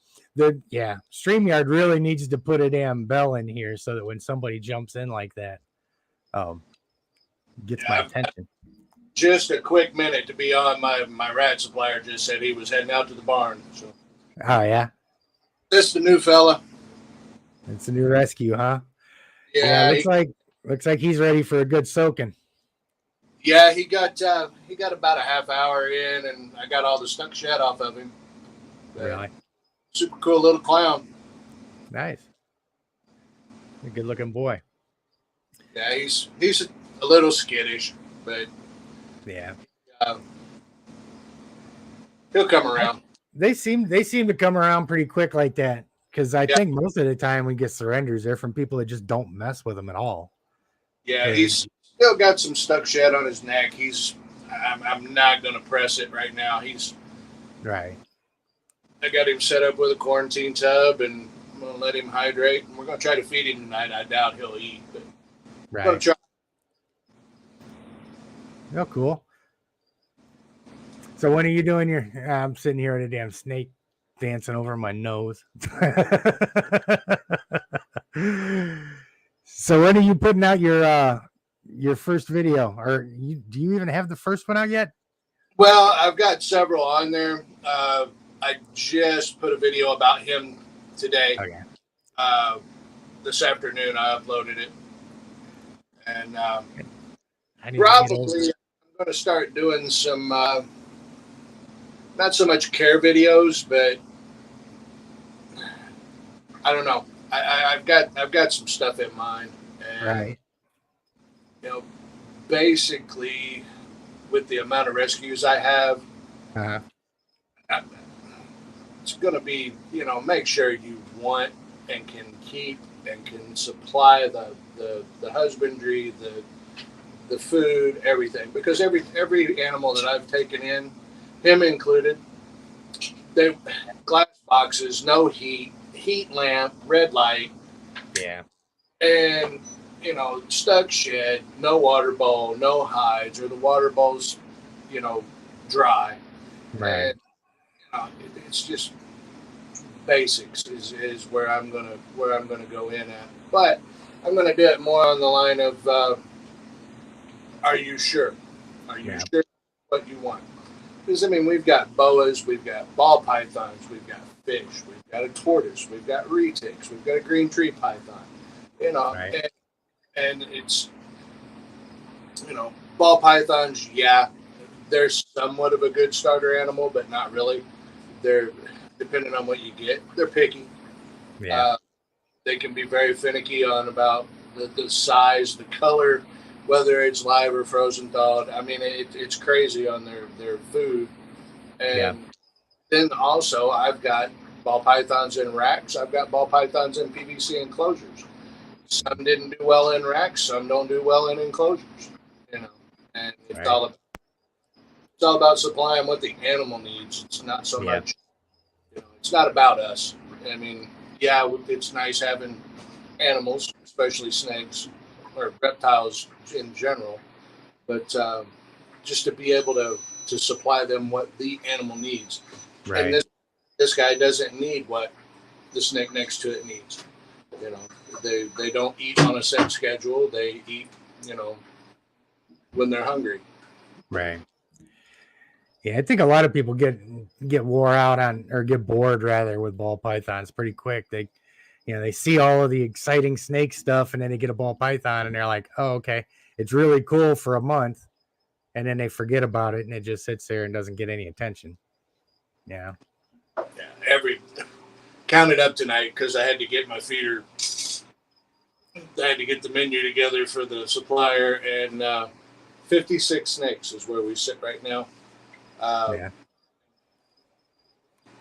Yeah, StreamYard really needs to put a damn bell in here so that when somebody jumps in like that, gets my attention. Just a quick minute to be on. My rat supplier just said he was heading out to the barn. So. Oh yeah, This is the new fella. It's a new rescue, huh? Yeah, looks like he's ready for a good soaking. Yeah, he got about a half hour in, and I got all the stuck shed off of him. Really? Super cool little clown. Nice. A good looking boy. Yeah, he's a little skittish, but yeah, he'll come around. They seem to come around pretty quick like that, because I think most of the time we get surrenders, they're from people that just don't mess with them at all. Yeah, he's still got some stuck shed on his neck. I'm not going to press it right now. He's right. I got him set up with a quarantine tub, and I'm going to let him hydrate. And we're going to try to feed him tonight. I doubt he'll eat, but right. We're going to try. Oh, cool. So when are you doing your? I'm sitting here with a damn snake dancing over my nose. So when are you putting out your first video? Or do you even have the first one out yet? Well, I've got several on there. I just put a video about him today. Okay. This afternoon, I uploaded it, and I need to get probably over I'm it. going to start doing some not so much care videos, but I don't know. I've got some stuff in mind, and Right. you know, basically with the amount of rescues I have, Uh-huh. it's going to be, make sure you want and can keep and can supply the husbandry, the food, everything. Because every animal that I've taken in, him included, they glass boxes, no heat lamp, red light, Yeah. and stuck shed, no water bowl, no hides, or the water bowl's dry. Right. And it's just basics is where I'm gonna go in at. But I'm gonna do it more on the line of are you sure? Are you Yeah. sure what you want? Because I mean, we've got boas, we've got ball pythons, we've got fish, we've got a tortoise, we've got retics, we've got a green tree python. Right. And it's ball pythons. Yeah, they're somewhat of a good starter animal, but not really. They're depending on what you get. They're picky. Yeah. They can be very finicky on about the size, the color, whether it's live or frozen thawed. I mean, it's crazy on their food. And Yeah. then also, I've got ball pythons in racks. I've got ball pythons in PVC enclosures. Some didn't do well in racks. Some don't do well in enclosures. And it's Right. all about supplying what the animal needs. It's not so Yeah. much. It's not about us. I mean, yeah, it's nice having animals, especially snakes or reptiles in general, but just to be able to supply them what the animal needs. And Right. this guy doesn't need what the snake next to it needs. They don't eat on a set schedule. They eat, when they're hungry. Right. Yeah, I think a lot of people get wore out on or get bored rather with ball pythons pretty quick. They see all of the exciting snake stuff and then they get a ball python and they're like, "Oh, okay. It's really cool for a month." And then they forget about it and it just sits there and doesn't get any attention. Yeah. Yeah, counted up tonight because I had to get my feeder. I had to get the menu together for the supplier, and 56 snakes is where we sit right now. Yeah.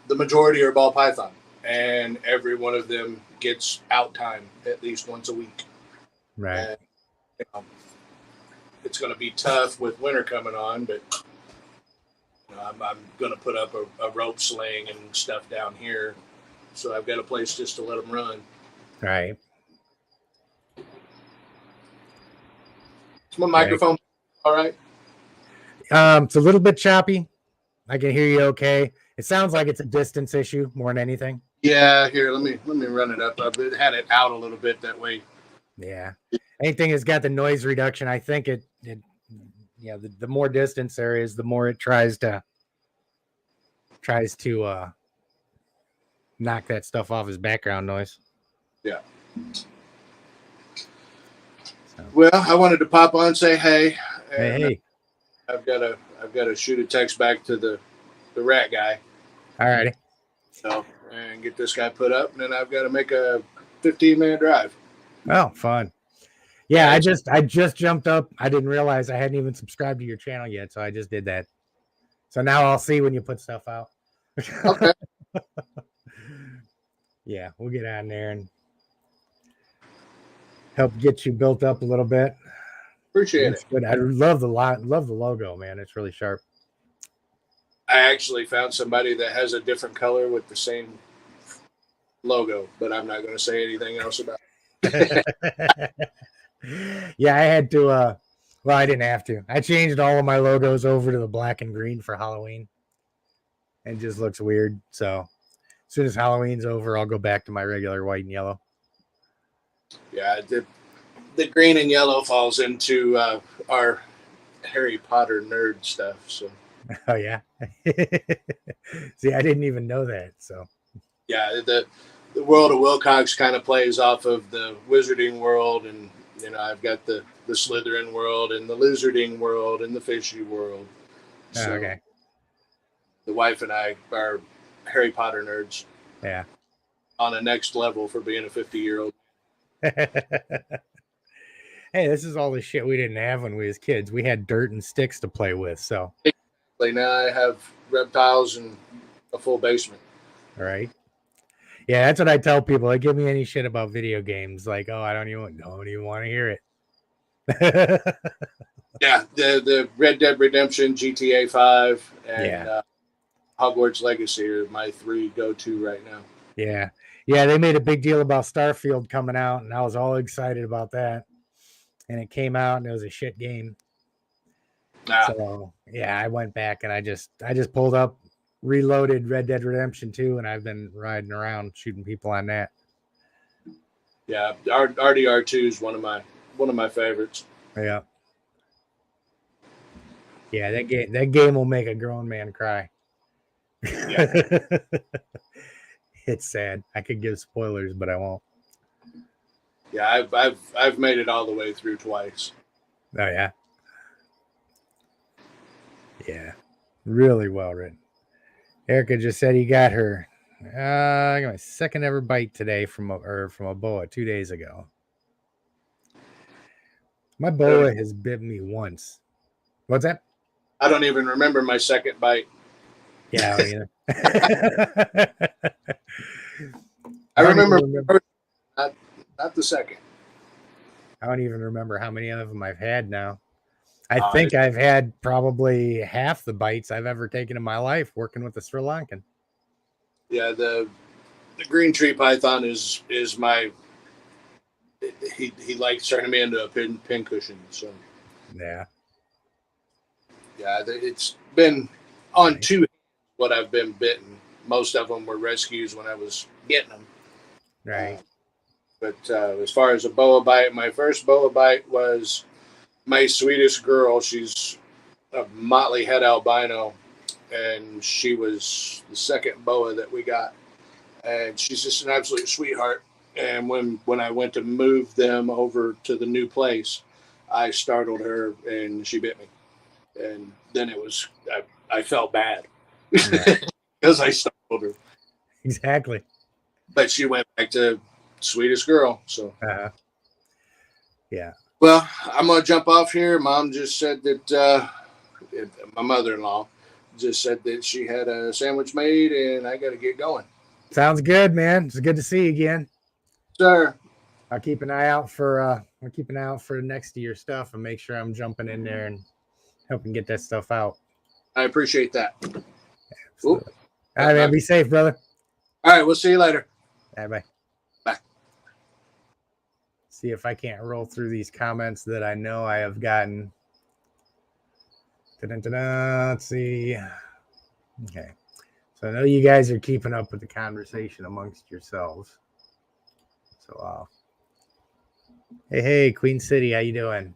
The majority are ball python, and every one of them gets out time at least once a week. Right. And, it's going to be tough with winter coming on, but I'm going to put up a rope sling and stuff down here, so I've got a place just to let them run. Right. Is my microphone all right? It's a little bit choppy. I can hear you okay. It sounds like it's a distance issue more than anything. Yeah, here, let me run it up. I've had it out a little bit that way. Yeah. Anything that's got the noise reduction, I think the more distance there is, the more it tries to knock that stuff off as background noise. Yeah. So. Well, I wanted to pop on and say hey. And Hey. I've got to shoot a text back to the rat guy. All righty. So, and get this guy put up, and then I've got to make a 15-minute drive. Oh, fun. Yeah, I just jumped up. I didn't realize I hadn't even subscribed to your channel yet, so I just did that. So now I'll see when you put stuff out. Okay. Yeah, we'll get on there and help get you built up a little bit. Appreciate it. Good. I love the logo, man. It's really sharp. I actually found somebody that has a different color with the same logo, but I'm not going to say anything else about it. Yeah, I had to well, I didn't have to. I changed all of my logos over to the black and green for Halloween. And it just looks weird. So as soon as Halloween's over, I'll go back to my regular white and yellow. Yeah, the green and yellow falls into our Harry Potter nerd stuff. So Oh yeah. See, I didn't even know that. So Yeah, the world of Wilcox kind of plays off of the Wizarding world, and I've got the Slytherin world and the Lizarding world and the Fishy world. oh, So okay. the wife and I are Harry Potter nerds Yeah. on a next level for being a 50-year-old. Hey, this is all the shit we didn't have when we was kids. We had dirt and sticks to play with. So Like now I have reptiles and a full basement. all right. Yeah, that's what I tell people. They give me any shit about video games. Like, oh, I don't even want to hear it. Yeah, the Red Dead Redemption, GTA 5, and Yeah. Hogwarts Legacy are my three go-to right now. Yeah. Yeah, they made a big deal about Starfield coming out, and I was all excited about that. And it came out and it was a shit game. Ah, So yeah, I went back and I just pulled up, reloaded Red Dead Redemption 2, and I've been riding around shooting people on that. yeah, RDR2 is one of my favorites. Yeah. Yeah, that game will make a grown man cry. Yeah. It's sad. I could give spoilers, but I won't. Yeah, I've made it all the way through twice. Oh yeah. Yeah. Really well written. Erica just said he got her. I got my second ever bite today from a boa 2 days ago. My boa has bit me once. What's that? I don't even remember my second bite. Yeah, I mean, I don't even remember not the second. I don't even remember how many of them I've had now. I think I've had probably half the bites I've ever taken in my life working with the Sri Lankan. Yeah, the green tree python is my. He likes turning me into a pin cushion. So Yeah. yeah, it's been on Right. two what I've been bitten. Most of them were rescues when I was getting them. Right. But as far as a boa bite, my first boa bite was my sweetest girl. She's a motley head albino, and she was the second boa that we got. And she's just an absolute sweetheart. And when I went to move them over to the new place, I startled her and she bit me. And then I felt bad Yeah. because I startled her. Exactly. But she went back to sweetest girl. So Yeah. well, I'm gonna jump off here. Mom just said that my mother-in-law just said that she had a sandwich made, and I got to get going. Sounds good, man. It's good to see you again. Sir, I'll keep an eye out for the next of your stuff and make sure I'm jumping in there and helping get that stuff out. I appreciate that. All right, man. Be safe, brother. All right, we'll see you later. All right, bye. Bye. See if I can't roll through these comments that I know I have gotten. Let's see. Okay. So I know you guys are keeping up with the conversation amongst yourselves. So, hey, Queen City, how you doing?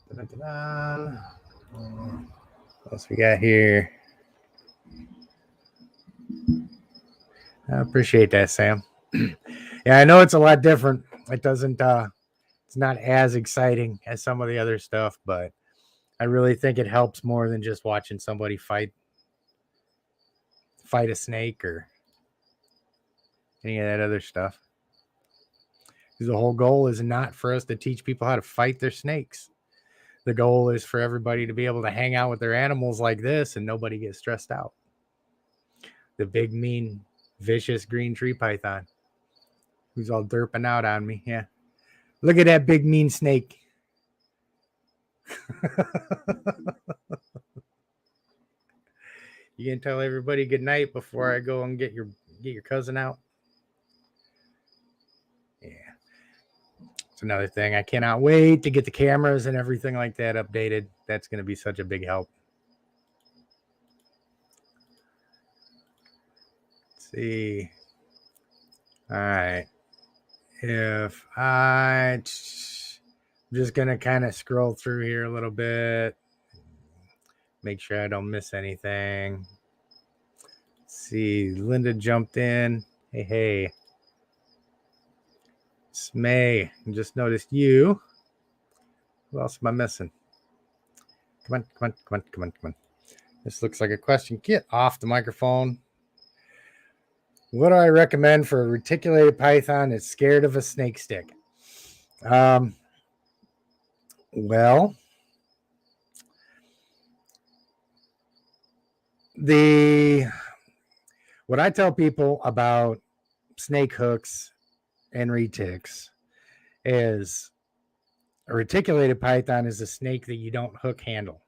What else we got here? I appreciate that, Sam. Yeah, I know it's a lot different. It doesn't. It's not as exciting as some of the other stuff, but I really think it helps more than just watching somebody fight a snake or any of that other stuff. Because the whole goal is not for us to teach people how to fight their snakes. The goal is for everybody to be able to hang out with their animals like this and nobody gets stressed out. The big, mean, vicious green tree python who's all derping out on me. Yeah. Look at that big, mean snake. You can tell everybody good night before I go and get your cousin out. Yeah. It's another thing. I cannot wait to get the cameras and everything like that updated. That's going to be such a big help. Let's see. All right. I'm just going to kind of scroll through here a little bit. make sure I don't miss anything. Let's see, Linda jumped in. Hey. Smay, just noticed you. Who else am I missing? Come on. This looks like a question. Get off the microphone. What do I recommend for a reticulated python that's scared of a snake stick? Well, what I tell people about snake hooks and retics is a reticulated python is a snake that you don't hook handle,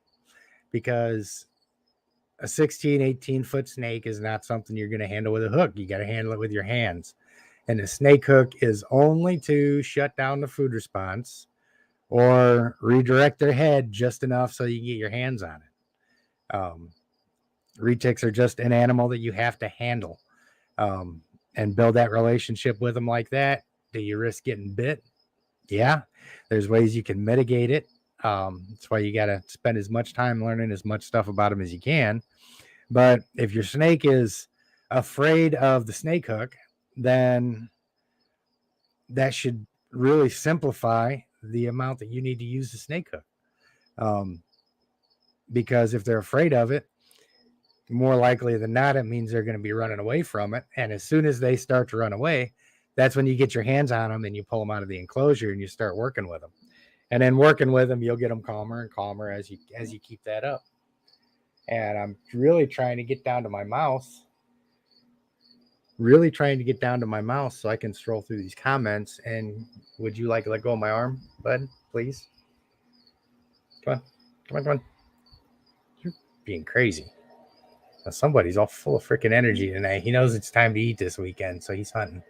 because a 16, 18 foot snake is not something you're going to handle with a hook. You got to handle it with your hands. And the snake hook is only to shut down the food response or redirect their head just enough so you can get your hands on it. Retics are just an animal that you have to handle and build that relationship with them like that. Do you risk getting bit? Yeah, there's ways you can mitigate it. That's why you got to spend as much time learning as much stuff about them as you can. But if your snake is afraid of the snake hook, then that should really simplify the amount that you need to use the snake hook. Because if they're afraid of it, more likely than not, it means they're going to be running away from it. And as soon as they start to run away, that's when you get your hands on them and you pull them out of the enclosure and you start working with them. And then working with them, you'll get them calmer and calmer as you keep that up. And I'm really trying to get down to my mouse. So I can stroll through these comments. And would you like to let go of my arm, bud, please? Come on. You're being crazy. Now somebody's all full of freaking energy tonight. He knows it's time to eat this weekend, so he's hunting.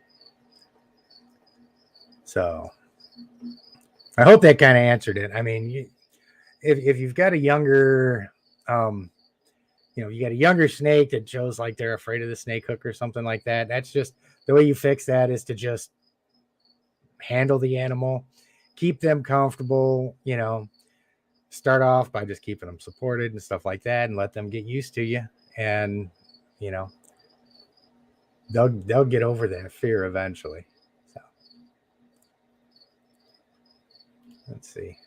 So I hope that kind of answered it. I mean, if you've got a younger, you got a younger snake that shows like they're afraid of the snake hook or something like that, that's just the way you fix that, is to just handle the animal, keep them comfortable, start off by just keeping them supported and stuff like that and let them get used to you. And, they'll get over that fear eventually. So let's see.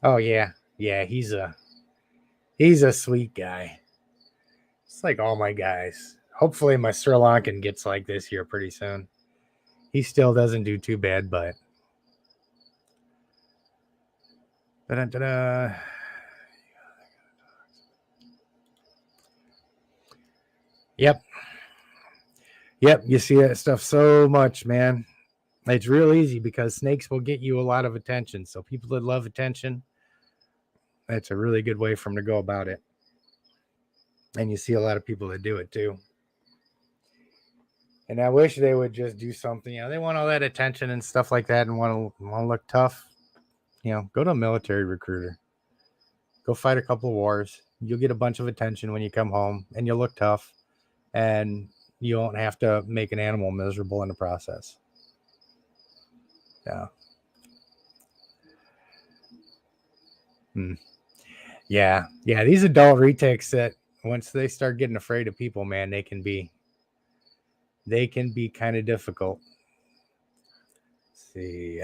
Oh yeah. He's a sweet guy. It's like all my guys. Hopefully my Sri Lankan gets like this here pretty soon. He still doesn't do too bad, but Yep. You see that stuff so much, man. It's real easy because snakes will get you a lot of attention. So people that love attention, that's a really good way for them to go about it. And you see a lot of people that do it too. And I wish they would just do something. They want all that attention and stuff like that and want to look tough. Go to a military recruiter. Go fight a couple of wars. You'll get a bunch of attention when you come home and you'll look tough. And you won't have to make an animal miserable in the process. Yeah. These adult retics, that once they start getting afraid of people, man, they can be kind of difficult. Let's see.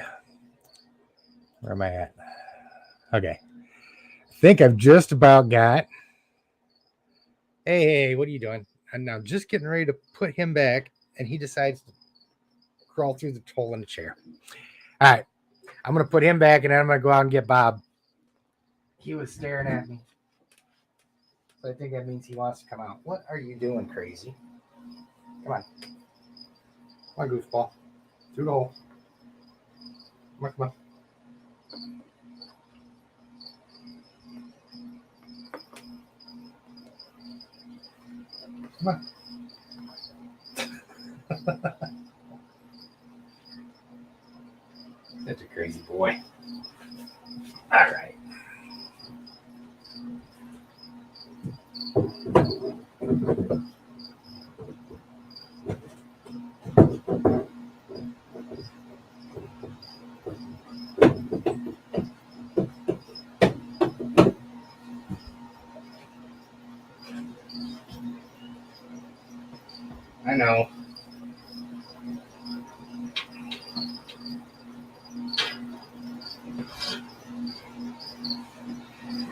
Where am I at? Okay. I think I've just about got. Hey, what are you doing? And I'm just getting ready to put him back, and he decides to crawl through the hole in the chair. All right. I'm going to put him back, and then I'm going to go out and get Bob. He was staring at me. So I think that means he wants to come out. What are you doing, crazy? Come on. Come on, goofball. Through the hole. Come on. Come on. Such a crazy boy. All right. I know.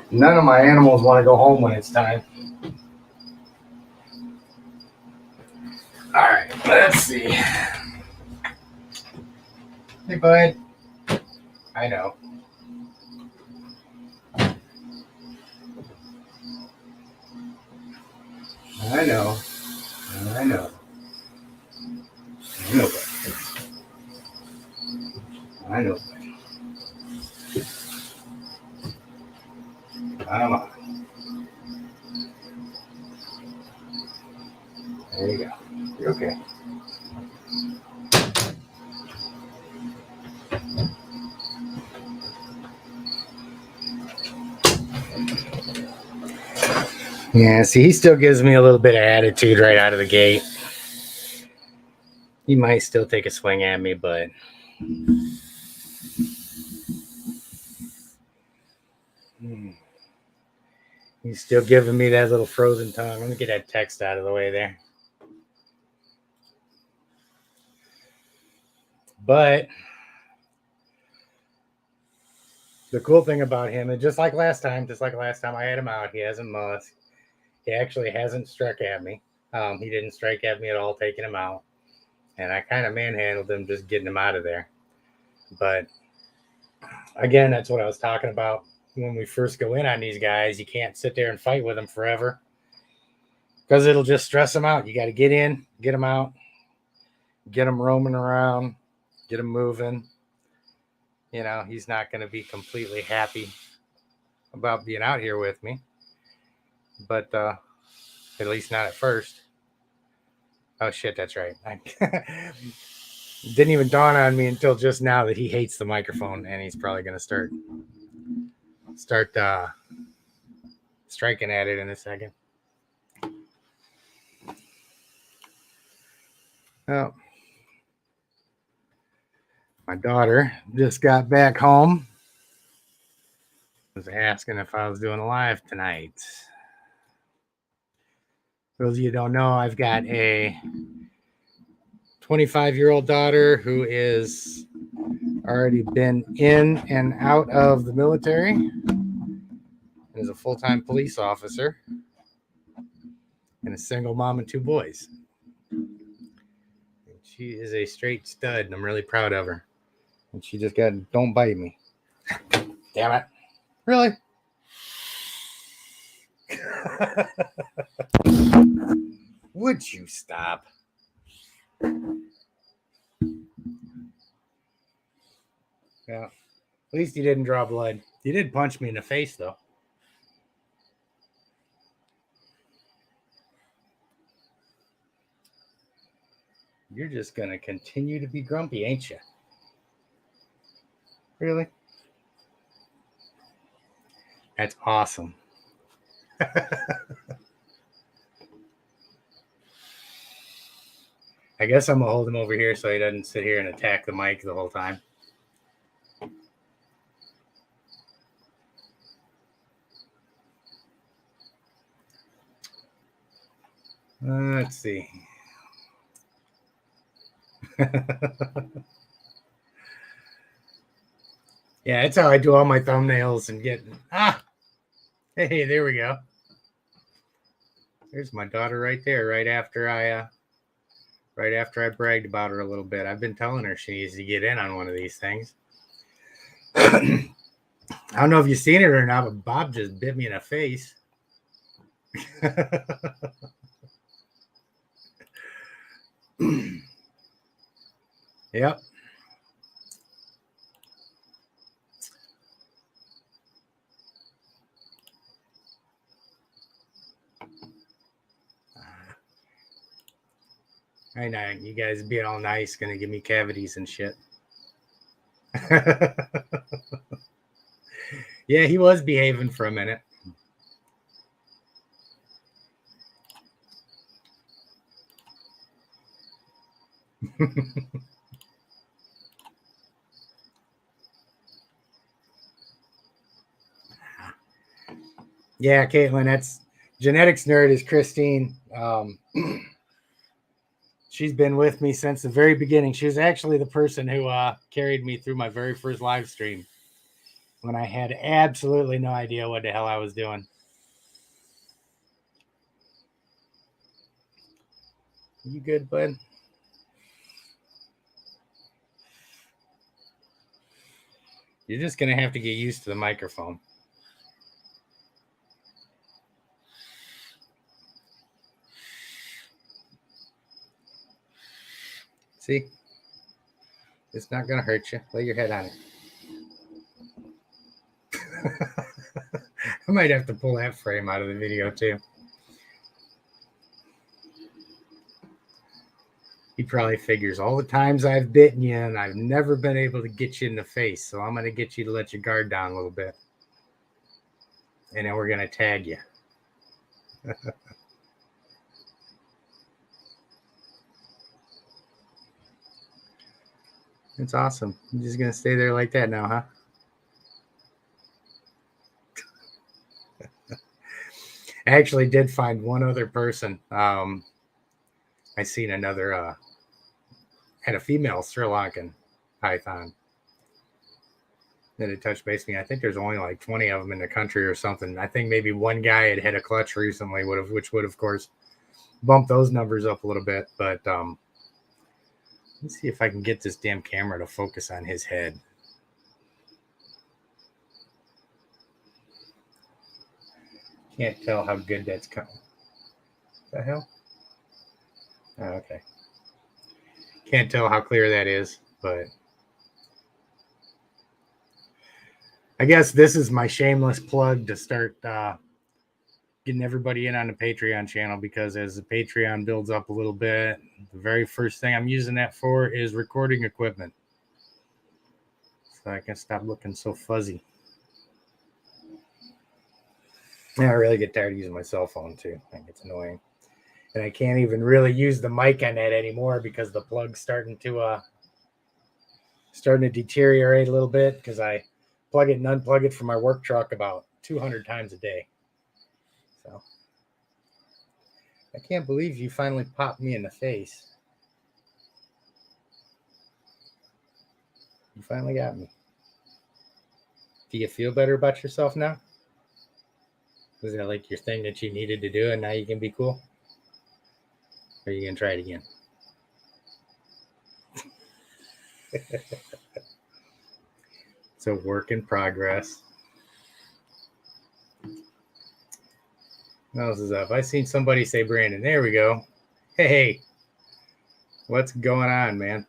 None of my animals want to go home when it's time. All right, let's see. Hey, bud. I know. I know. I know. I know, bud. I know, bud. Come on. There you go. You're okay. Yeah, see, he still gives me a little bit of attitude right out of the gate. He might still take a swing at me, but he's still giving me that little frozen tongue. Let me get that text out of the way there. But the cool thing about him, and just like last time I had him out, he hasn't musked. He actually hasn't struck at me. He didn't strike at me at all, taking him out. And I kind of manhandled him, just getting him out of there. But again, that's what I was talking about. When we first go in on these guys, you can't sit there and fight with them forever because it'll just stress them out. You got to get in, get them out, get them roaming around, get them moving. You know, he's not going to be completely happy about being out here with me, but at least not at first. Oh, shit, that's right. Didn't even dawn on me until just now that he hates the microphone, and he's probably going to start striking at it in a second. Oh, my daughter just got back home. Was asking if I was doing a live tonight. For those of you who don't know, I've got a 25-year-old daughter who is already been in and out of the military and is a full-time police officer and a single mom and 2 boys. And she is a straight stud, and I'm really proud of her. And she just got, don't bite me. Damn it. Really? Would you stop? Yeah. At least he didn't draw blood. He did punch me in the face, though. You're just going to continue to be grumpy, ain't you? Really? That's awesome. I guess I'm going to hold him over here so he doesn't sit here and attack the mic the whole time. Let's see. Yeah, that's how I do all my thumbnails and get. Hey, there we go. There's my daughter right there. Right after I bragged about her a little bit. I've been telling her she needs to get in on one of these things. I don't know if you've seen it or not, but Bob just bit me in the face. Yep. I know you guys being all nice gonna give me cavities and shit. Yeah, he was behaving for a minute. Yeah, Caitlin, that's genetics nerd is Christine. She's been with me since the very beginning. She was actually the person who carried me through my very first live stream when I had absolutely no idea what the hell I was doing. You good, bud? You're just going to have to get used to the microphone. See? It's not going to hurt you. Lay your head on it. I might have to pull that frame out of the video too. He probably figures all the times I've bitten you and I've never been able to get you in the face. So I'm going to get you to let your guard down a little bit. And then we're going to tag you. It's awesome. You're just going to stay there like that now, huh? I actually did find one other person. I seen another, had a female Sri Lankan python that had touched base with me. I think there's only like 20 of them in the country or something. I think maybe one guy had a clutch recently, which would, of course, bump those numbers up a little bit. But let's see if I can get this damn camera to focus on his head. Can't tell how good that's coming. What the hell? Oh, okay. Can't tell how clear that is, but I guess this is my shameless plug to start getting everybody in on the Patreon channel, because as the Patreon builds up a little bit, the very first thing I'm using that for is recording equipment. So I can stop looking so fuzzy. Yeah, I really get tired of using my cell phone too. I think it's annoying. And I can't even really use the mic on that anymore because the plug's starting to deteriorate a little bit, because I plug it and unplug it from my work truck about 200 times a day. So I can't believe you finally popped me in the face. You finally got me. Do you feel better about yourself now? Was that like your thing that you needed to do and now you can be cool? Or are you going to try it again? It's a work in progress. What else is up? I seen somebody say Brandon. There we go. Hey, what's going on, man?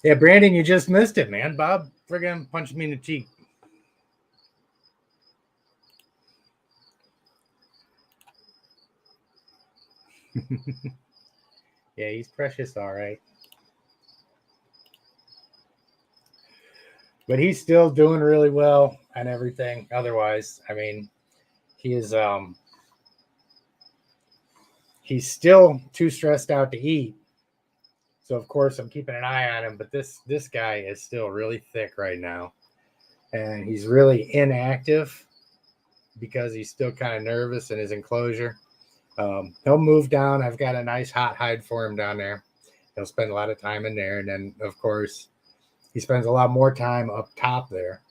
Yeah, Brandon, you just missed it, man. Bob friggin' punched me in the cheek. Yeah, he's precious, all right. But he's still doing really well and everything. Otherwise, I mean, he is he's still too stressed out to eat. So of course I'm keeping an eye on him, but this guy is still really thick right now. And he's really inactive because he's still kind of nervous in his enclosure. He'll move down. I've got a nice hot hide for him down there. He'll spend a lot of time in there. And then, of course, he spends a lot more time up top there.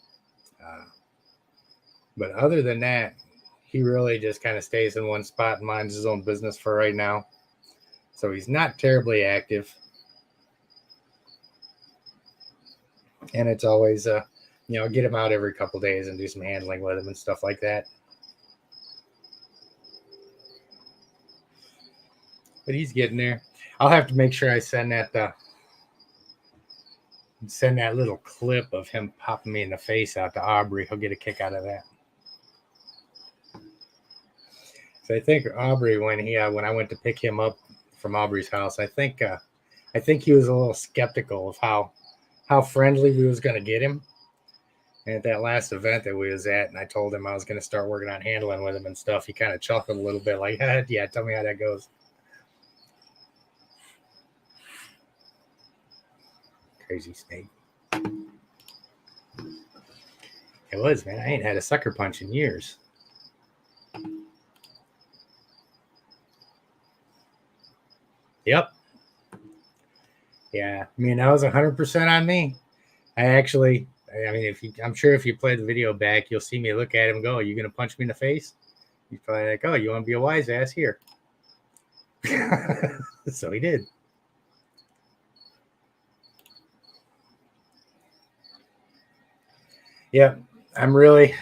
But other than that, he really just kind of stays in one spot and minds his own business for right now. So he's not terribly active. And it's always, get him out every couple days and do some handling with him and stuff like that. But he's getting there. I'll have to make sure I send that little clip of him popping me in the face out to Aubrey. He'll get a kick out of that. So I think Aubrey, when I went to pick him up from Aubrey's house, I think he was a little skeptical of how friendly we was going to get him. And at that last event that we was at, and I told him I was going to start working on handling with him and stuff, he kind of chuckled a little bit like, yeah, tell me how that goes. Crazy snake. It was, man. I ain't had a sucker punch in years. Yep. Yeah. I mean, that was 100% on me. I mean, I'm sure if you play the video back, you'll see me look at him and go, "Are you going to punch me in the face?" He's probably like, "Oh, you want to be a wise ass here." So he did. Yep. I'm really,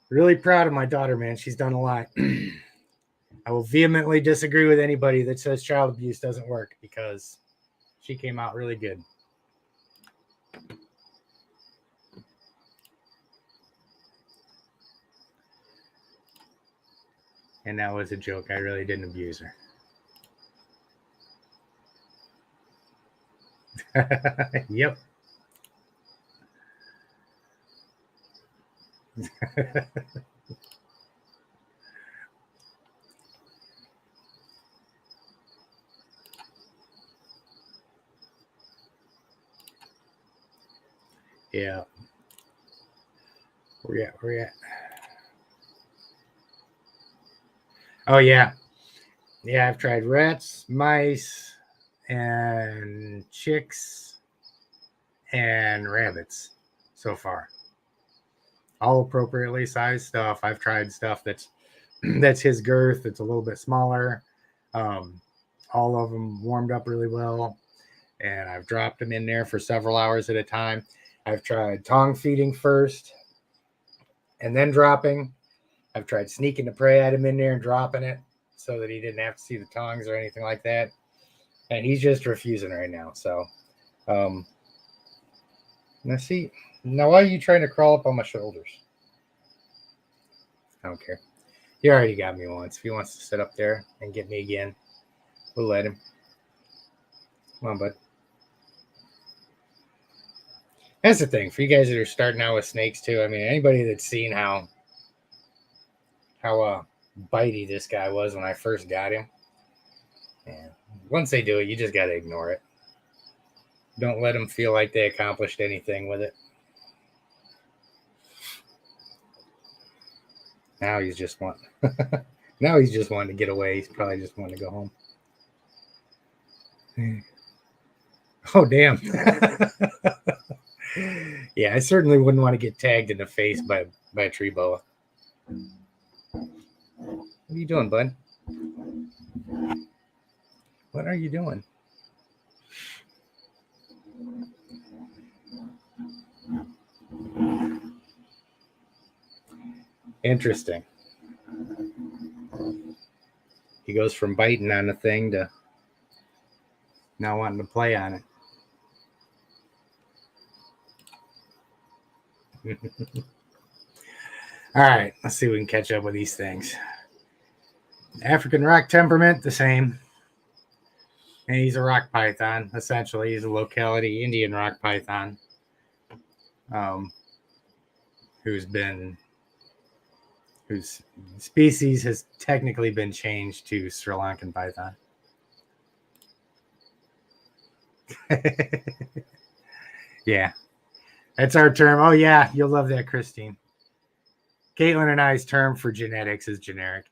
really proud of my daughter, man. She's done a lot. I will vehemently disagree with anybody that says child abuse doesn't work because she came out really good. And that was a joke. I really didn't abuse her. Yep. Yeah. Where we at? Oh, yeah. Yeah, I've tried rats, mice, and chicks, and rabbits so far. All appropriately sized stuff. I've tried stuff that's that's his girth. It's a little bit smaller. All of them warmed up really well, and I've dropped them in there for several hours at a time. I've tried tongue feeding first, and then dropping. I've tried sneaking the prey at him in there and dropping it so that he didn't have to see the tongues or anything like that. And he's just refusing right now. So, let's see. Now, why are you trying to crawl up on my shoulders? I don't care. He already got me once. If he wants to sit up there and get me again, we'll let him. Come on, bud. That's the thing for you guys that are starting out with snakes too. I mean, anybody that's seen how bitey this guy was when I first got him, and once they do it, you just got to ignore it. Don't let them feel like they accomplished anything with it. Now he's just wanting. Now he's just wanting to get away. He's probably just wanting to go home. Oh, damn. Yeah, I certainly wouldn't want to get tagged in the face by a tree boa. What are you doing, bud? What are you doing? Interesting. He goes from biting on the thing to not wanting to play on it. All right, let's see if we can catch up with these things. African rock temperament, the same. And he's a rock python, essentially. He's a locality Indian rock python whose species has technically been changed to Sri Lankan python. Yeah, that's our term. Oh, yeah, you'll love that, Christine. Caitlin and I's term for genetics is generic.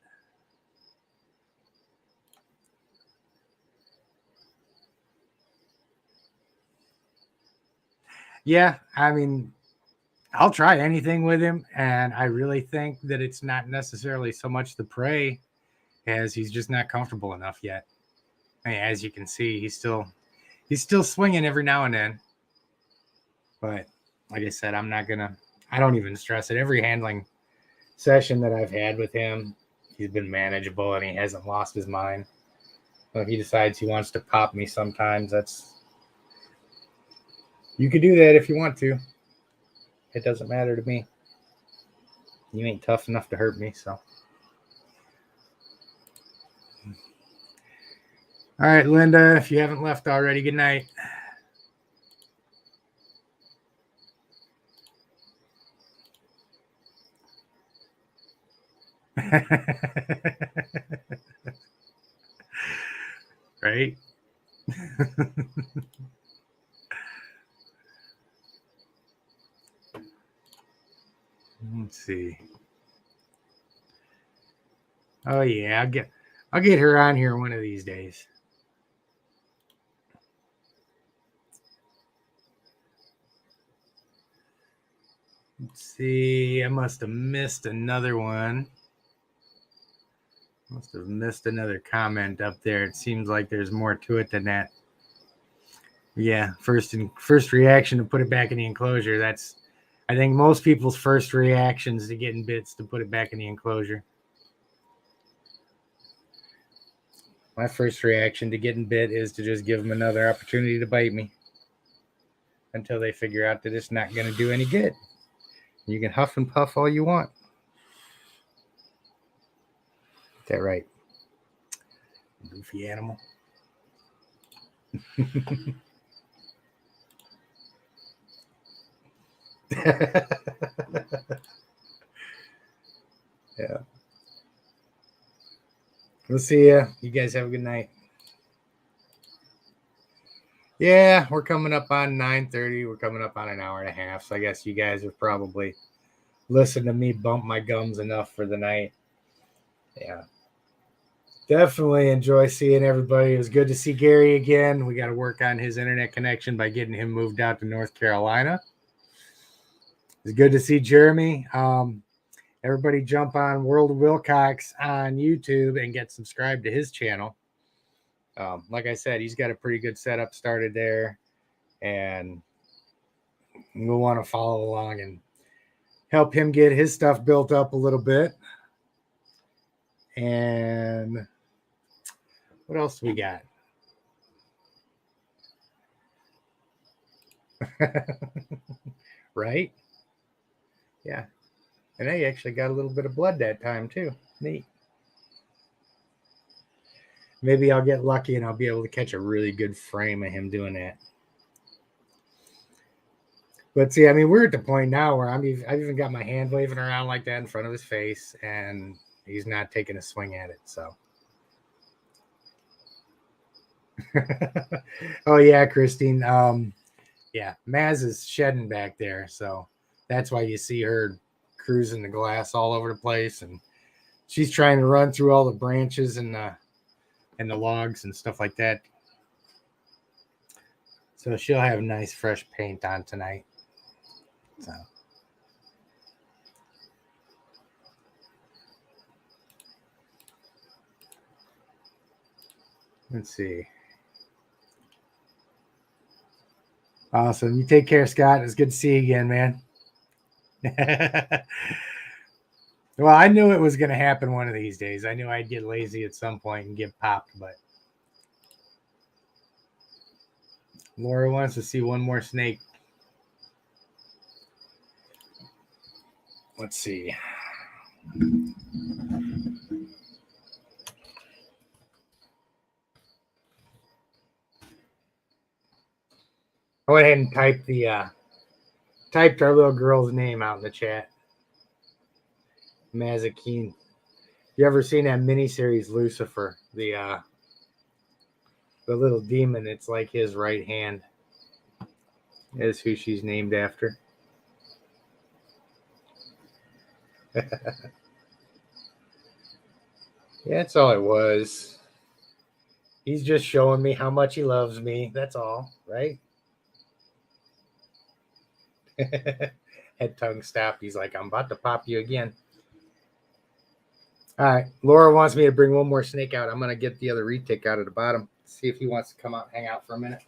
Yeah, I mean, I'll try anything with him, and I really think that it's not necessarily so much the prey as he's just not comfortable enough yet. I mean, as you can see, he's still swinging every now and then. But like I said, I don't even stress it. Every handling session that I've had with him, he's been manageable and he hasn't lost his mind. So if he decides he wants to pop me sometimes, you could do that if you want to. It doesn't matter to me. You ain't tough enough to hurt me, so. All right, Linda, if you haven't left already, good night. Right? Let's see. Oh yeah, I'll get her on here one of these days. Let's see. I must have missed another one. Must have missed another comment up there. It seems like there's more to it than that. Yeah, first reaction to put it back in the enclosure. That's, I think, most people's first reactions to getting bits to put it back in the enclosure. My first reaction to getting bit is to just give them another opportunity to bite me until they figure out that it's not going to do any good. You can huff and puff all you want. Is that right? Goofy animal. Yeah. We'll see ya. You guys have a good night. Yeah, we're coming up on 9:30. We're coming up on an hour and a half. So I guess you guys have probably listened to me bump my gums enough for the night. Yeah. Definitely enjoy seeing everybody. It was good to see Gary again. We got to work on his internet connection by getting him moved out to North Carolina. It's good to see Jeremy. Everybody jump on World of Wilcox on YouTube and get subscribed to his channel. Like I said, he's got a pretty good setup started there, and we'll want to follow along and help him get his stuff built up a little bit. And what else do we got? Right? Yeah. And I actually got a little bit of blood that time too. Neat. Maybe I'll get lucky and I'll be able to catch a really good frame of him doing that. But see, I mean, we're at the point now where I've even got my hand waving around like that in front of his face, and he's not taking a swing at it. So, oh yeah, Christine. Yeah, Maz is shedding back there, so that's why you see her cruising the glass all over the place, and she's trying to run through all the branches and the logs and stuff like that. So she'll have nice fresh paint on tonight. So let's see. Awesome. You take care, Scott. It's good to see you again, man. Well, I knew it was going to happen one of these days. I knew I'd get lazy at some point and get popped, but Laura wants to see one more snake. Let's see. I went ahead and typed our little girl's name out in the chat. Mazakeen. You ever seen that miniseries Lucifer? The little demon, it's like his right hand is who she's named after. Yeah, that's all it was. He's just showing me how much he loves me. That's all, right? Head tongue stopped. He's like, I'm about to pop you again. All right. Laura wants me to bring one more snake out. I'm going to get the other retic out of the bottom. See if he wants to come out and hang out for a minute.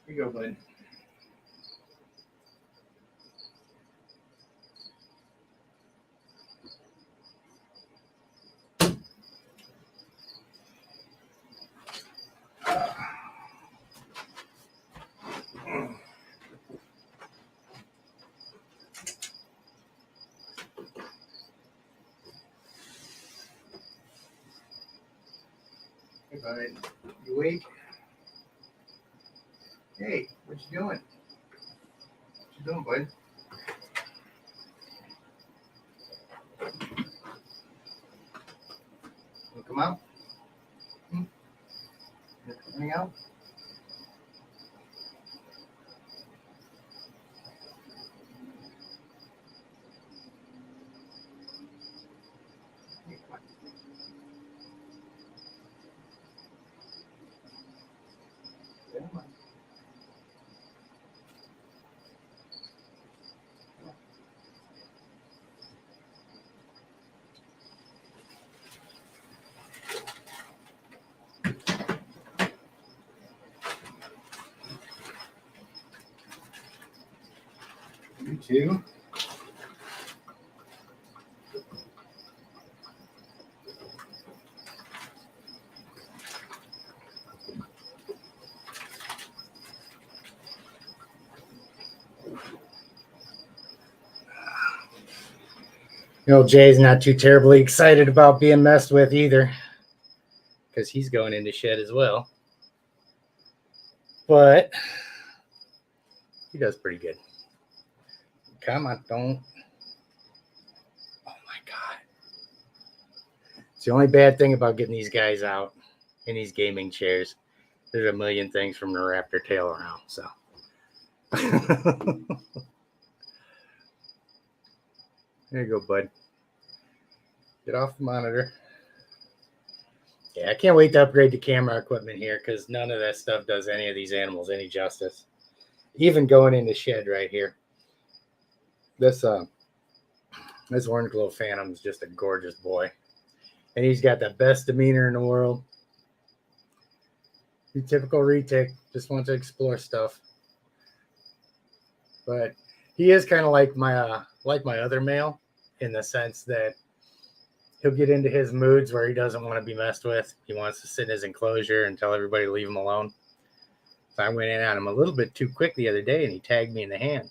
Here you go, bud. Hey, bud. You awake? Hey, what you doing? What you doing, bud? You come out? You coming out? You too. You know, Jay's not too terribly excited about being messed with either, because he's going into shed as well. But he does pretty good. Come on, don't. Oh my God. It's the only bad thing about getting these guys out in these gaming chairs. There's a million things from the raptor tail around, so. There you go, bud. Get off the monitor. Yeah, I can't wait to upgrade the camera equipment here because none of that stuff does any of these animals any justice. Even going in the shed right here. This orange glow phantom is just a gorgeous boy. And he's got the best demeanor in the world. Your typical retic, just wants to explore stuff. But he is kind of like my other male in the sense that he'll get into his moods where he doesn't want to be messed with. He wants to sit in his enclosure and tell everybody to leave him alone. So I went in on him a little bit too quick the other day, and he tagged me in the hand.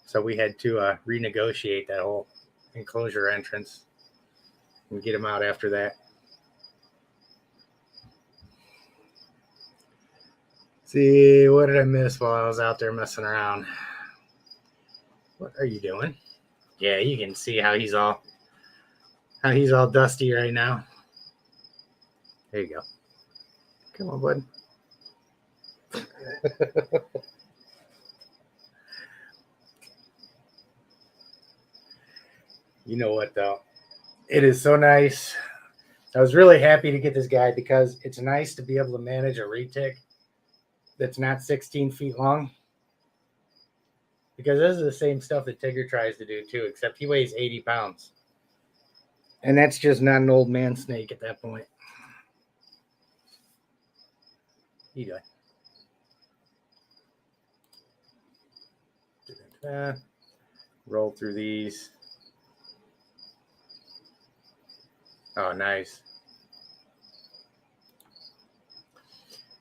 So we had to renegotiate that whole enclosure entrance and get him out after that. See, what did I miss while I was out there messing around? What are you doing? Yeah, you can see how he's all dusty right now. There you go. Come on, bud. You know what, though? It is so nice. I was really happy to get this guy because it's nice to be able to manage a retic that's not 16 feet long. Because this is the same stuff that Tigger tries to do too, except he weighs 80 pounds. And that's just not an old man snake at that point. You do it. Roll through these. Oh, nice.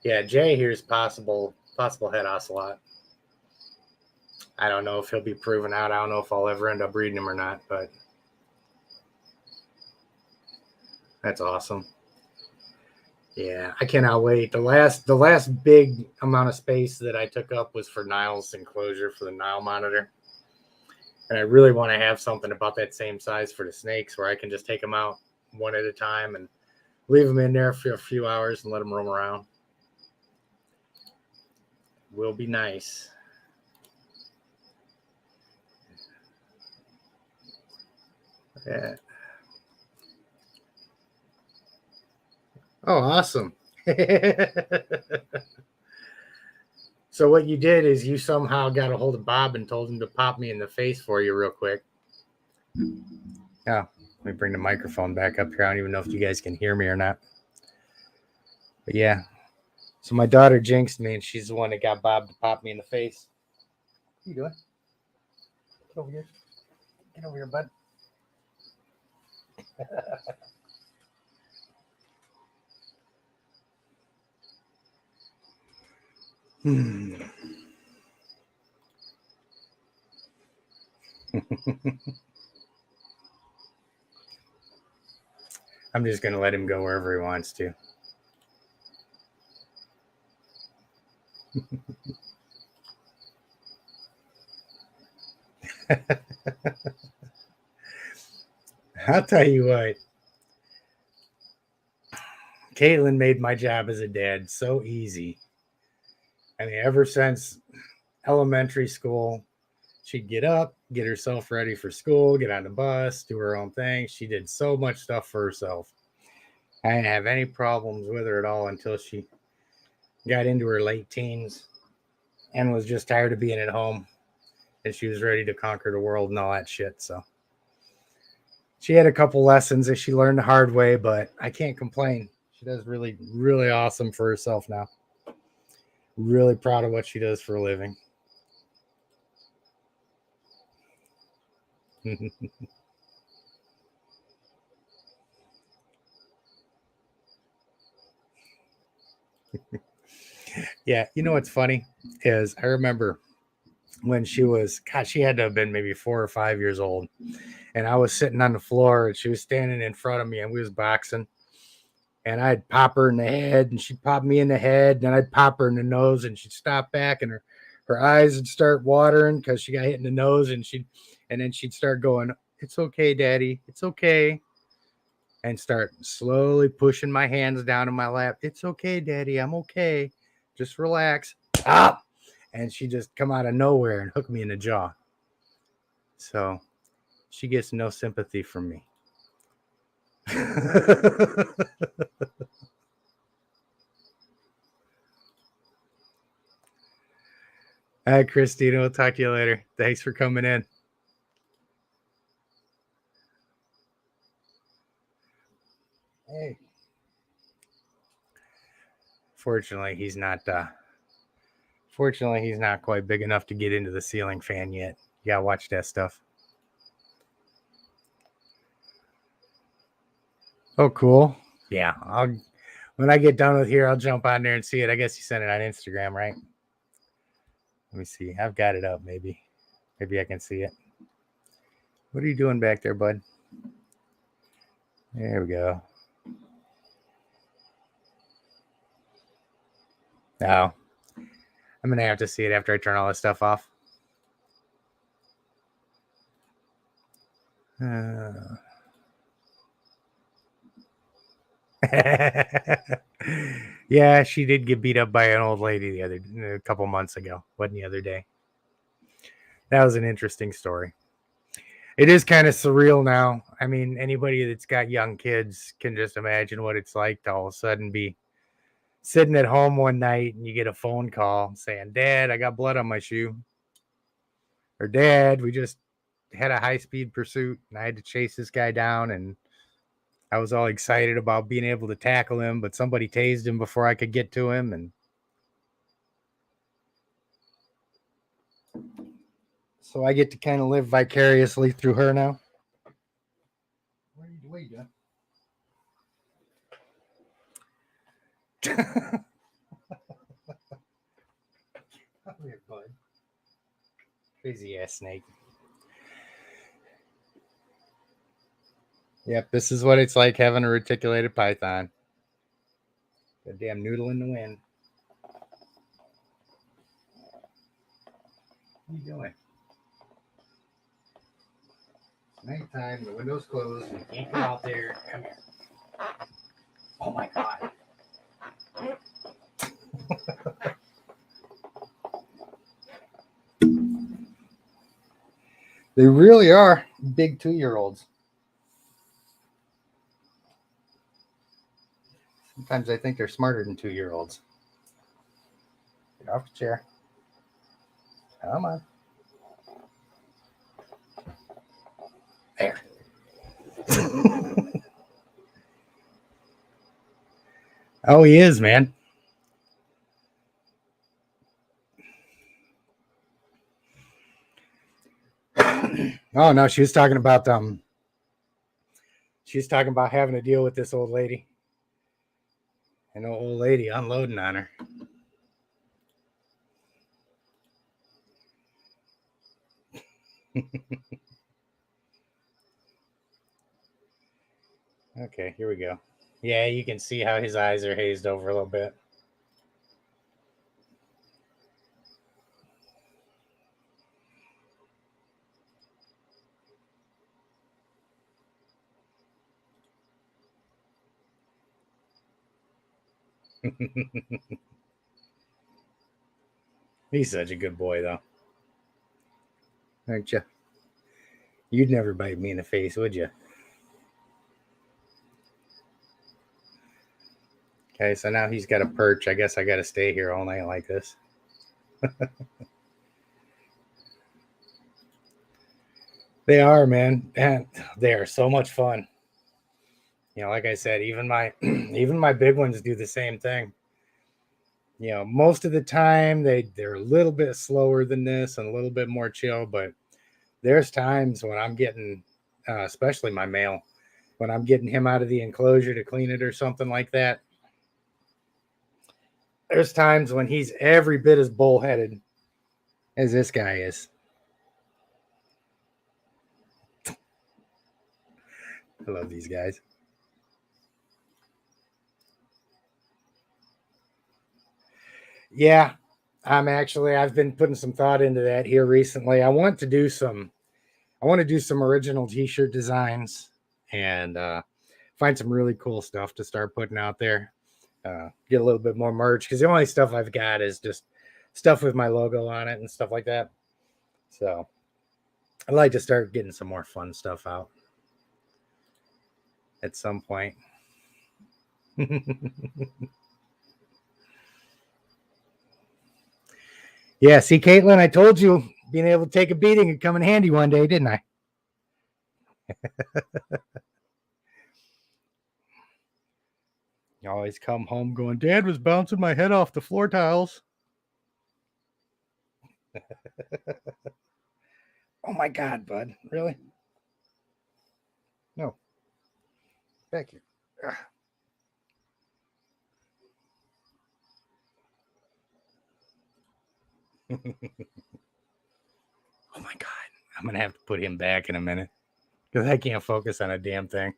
Yeah, Jay here's possible head ocelot. I don't know if he'll be proven out. I don't know if I'll ever end up breeding him or not, but that's awesome. Yeah, I cannot wait. The last big amount of space that I took up was for Nile's enclosure for the Nile monitor. And I really want to have something about that same size for the snakes where I can just take them out one at a time and leave them in there for a few hours and let them roam around. Will be nice. Yeah. Oh, awesome. So what you did is you somehow got a hold of Bob and told him to pop me in the face for you real quick. Yeah, let me bring the microphone back up here. I don't even know if you guys can hear me or not. But yeah. So my daughter jinxed me, and she's the one that got Bob to pop me in the face. What are you doing? Get over here. Get over here, bud. I'm just going to let him go wherever he wants to. I'll tell you what. Caitlin made my job as a dad so easy. I mean, ever since elementary school, she'd get up, get herself ready for school, get on the bus, do her own thing. She did so much stuff for herself. I didn't have any problems with her at all until she got into her late teens and was just tired of being at home. And she was ready to conquer the world and all that shit. So she had a couple lessons that she learned the hard way, but I can't complain. She does really, really awesome for herself now. Really proud of what she does for a living. Yeah, you know what's funny is I remember when she was, God, she had to have been maybe 4 or 5 years old, and I was sitting on the floor, and she was standing in front of me, and we was boxing, and I'd pop her in the head, and she'd pop me in the head, and then I'd pop her in the nose, and she'd stop back, and her eyes would start watering because she got hit in the nose, and then she'd start going, "It's okay, Daddy, it's okay," and start slowly pushing my hands down in my lap. "It's okay, Daddy, I'm okay. Just relax." Pop! And she just come out of nowhere and hook me in the jaw. So she gets no sympathy from me. All right, Christina, we'll talk to you later. Thanks for coming in. Hey. Fortunately, he's not quite big enough to get into the ceiling fan yet. You gotta watch that stuff. Oh, cool. Yeah, when I get done with here, I'll jump on there and see it. I guess you sent it on Instagram, right? Let me see. I've got it up, maybe. Maybe I can see it. What are you doing back there, bud? There we go. Oh. I'm going to have to see it after I turn all this stuff off. Yeah, she did get beat up by an old lady a couple months ago. Wasn't the other day. That was an interesting story. It is kind of surreal now. I mean, anybody that's got young kids can just imagine what it's like to all of a sudden be sitting at home one night and you get a phone call saying, "Dad, I got blood on my shoe." Or, "Dad, we just had a high-speed pursuit and I had to chase this guy down, and I was all excited about being able to tackle him, but somebody tased him before I could get to him." And so I get to kind of live vicariously through her now. What are you doing? Come here, bud. Crazy ass snake. Yep, this is what it's like having a reticulated python. A damn noodle in the wind. What are you doing? It's nighttime, the window's closed, you can't go out there. Come here. Oh my God. They really are big 2-year-olds. Sometimes I think they're smarter than 2-year-olds. Get off the chair. Come on. There. Oh, he is, man. Oh no, she was talking about having to deal with this old lady. An old lady unloading on her. Okay, here we go. Yeah, you can see how his eyes are hazed over a little bit. He's such a good boy, though. Aren't you? You'd never bite me in the face, would you? Okay, so now he's got a perch. I guess I got to stay here all night like this. They are, man. And they are so much fun. You know, like I said, even my big ones do the same thing. You know, most of the time they're a little bit slower than this and a little bit more chill, but there's times when I'm getting, especially my male, when I'm getting him out of the enclosure to clean it or something like that. There's times when he's every bit as bullheaded as this guy is. I love these guys. Yeah, I've been putting some thought into that here recently. I want to do some original t-shirt designs and find some really cool stuff to start putting out there. Get a little bit more merch, because the only stuff I've got is just stuff with my logo on it and stuff like that. So I'd like to start getting some more fun stuff out at some point. Yeah, see, Caitlin, I told you being able to take a beating would come in handy one day, didn't I? You always come home going, Dad was bouncing my head off the floor tiles. Oh my God, bud. Really? No. Back here. Oh my God. I'm going to have to put him back in a minute because I can't focus on a damn thing.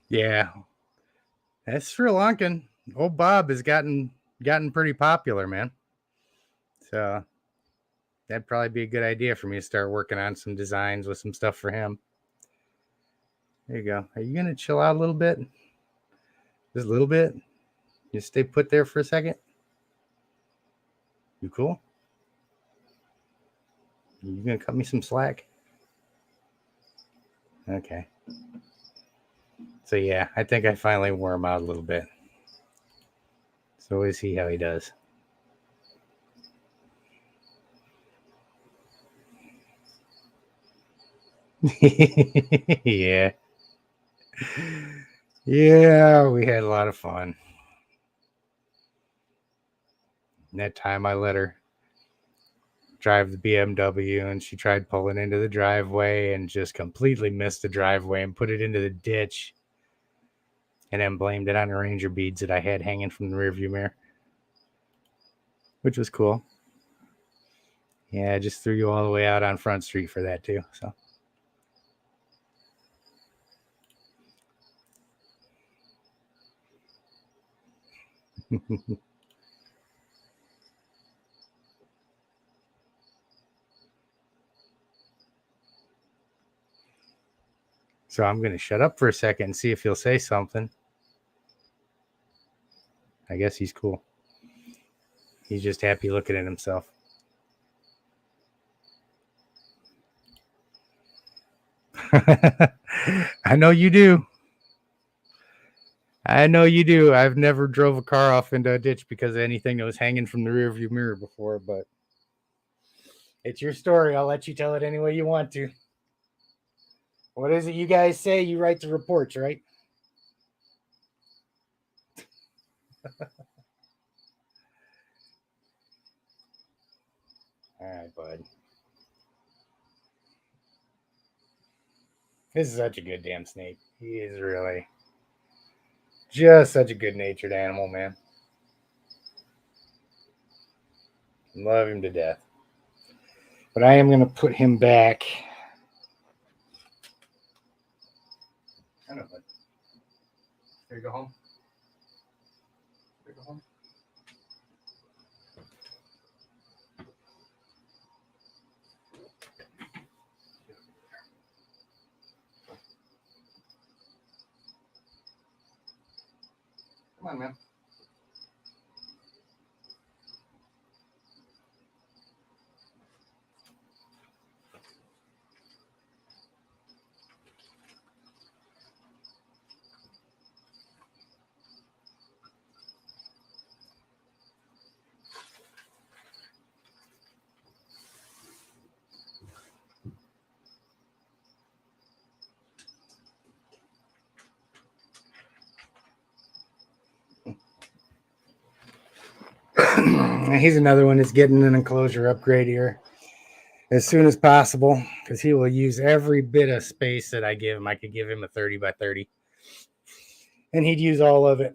Yeah. That's Sri Lankan. Old Bob has gotten pretty popular, man. So that'd probably be a good idea for me to start working on some designs with some stuff for him. There you go. Are you going to chill out a little bit? Just a little bit? Just stay put there for a second? You cool? You going to cut me some slack? Okay. So yeah, I think I finally wore him out a little bit. So we'll see how he does. Yeah. Yeah, we had a lot of fun. And that time I let her drive the BMW and she tried pulling into the driveway and just completely missed the driveway and put it into the ditch. And then blamed it on the Ranger beads that I had hanging from the rearview mirror, which was cool. Yeah, I just threw you all the way out on Front Street for that too. So. So I'm going to shut up for a second and see if he'll say something. I guess he's cool. He's just happy looking at himself. I know you do. I know you do. I've never drove a car off into a ditch because of anything that was hanging from the rearview mirror before, but it's your story. I'll let you tell it any way you want to. What is it you guys say? You write the reports, right? All right, bud. This is such a good damn snake. He is really just such a good-natured animal, man. Love him to death. But I am going to put him back. I know, bud. Here you go home. Here you go home. Come on, man. He's another one that's getting an enclosure upgrade here as soon as possible because he will use every bit of space that I give him. I could give him a 30 by 30 and he'd use all of it.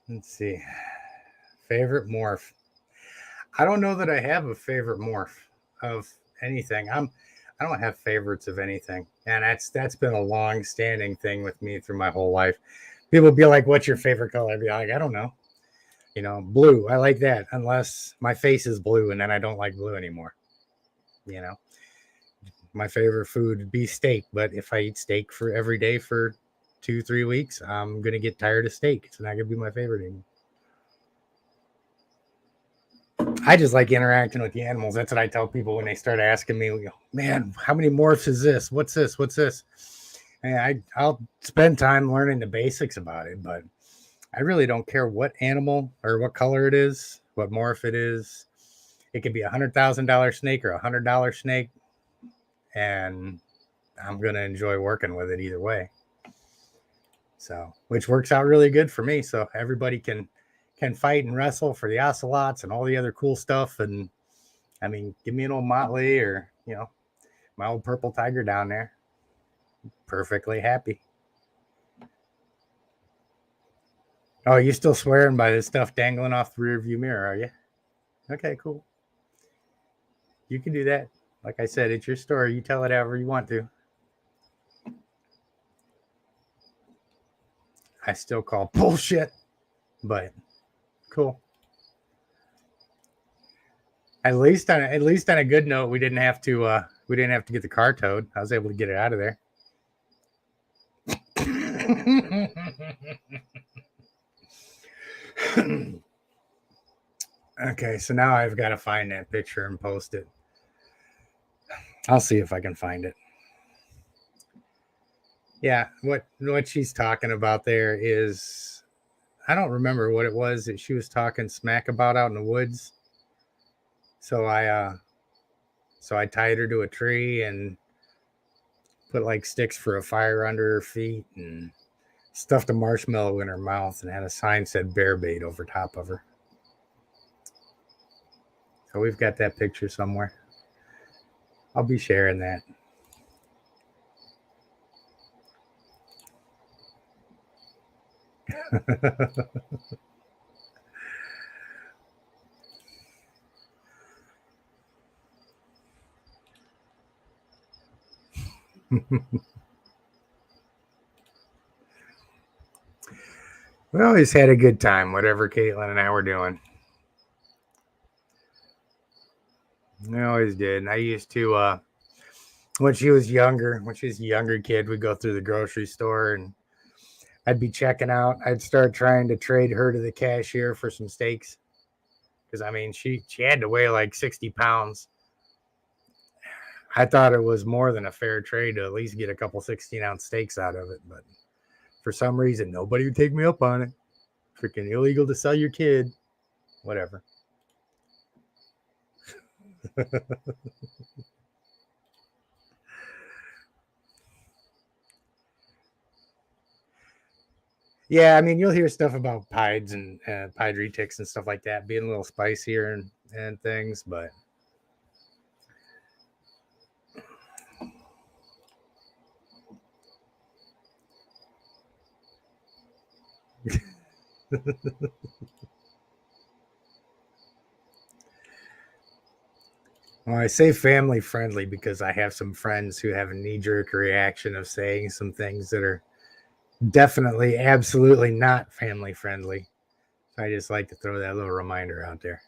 Let's see. Favorite morph. I don't know that I have a favorite morph of anything. I don't have favorites of anything. And that's been a long standing thing with me through my whole life. People be like, what's your favorite color? I'd be like, I don't know. You know, blue. I like that unless my face is blue and then I don't like blue anymore. You know, my favorite food would be steak. But if I eat steak for every day for 2-3 weeks, I'm going to get tired of steak. It's not going to be my favorite anymore. I just like interacting with the animals. That's what I tell people when they start asking me, man, how many morphs is this? What's this? What's this? And I'll spend time learning the basics about it, but I really don't care what animal or what color it is, what morph it is. It could be $100,000 snake or $100 snake, and I'm going to enjoy working with it either way. So, which works out really good for me. So everybody can fight and wrestle for the ocelots and all the other cool stuff. And I mean, give me an old Motley or, you know, my old purple tiger down there. Perfectly happy. Oh, you still swearing by this stuff dangling off the rear view mirror, are you? Okay, cool. You can do that. Like I said, it's your story. You tell it however you want to. I still call bullshit, but cool. At least on a good note, we didn't have to get the car towed. I was able to get it out of there. Okay, so now I've got to find that picture and post it. I'll see if I can find it. Yeah, what she's talking about there is, I don't remember what it was that she was talking smack about out in the woods. So I tied her to a tree and put like sticks for a fire under her feet and stuffed a marshmallow in her mouth and had a sign said bear bait over top of her. So we've got that picture somewhere. I'll be sharing that. We always had a good time, whatever Caitlin and I were doing. We always did. And I used to, when she was a younger kid, we'd go through the grocery store and I'd be checking out. I'd start trying to trade her to the cashier for some steaks. Because, I mean, she had to weigh like 60 pounds. I thought it was more than a fair trade to at least get a couple 16-ounce steaks out of it. But for some reason, nobody would take me up on it. Freaking illegal to sell your kid. Whatever. Yeah, I mean, you'll hear stuff about pieds and pied retics and stuff like that being a little spicier and things, but well, I say family friendly because I have some friends who have a knee-jerk reaction of saying some things that are definitely, absolutely not family friendly. So I just like to throw that little reminder out there.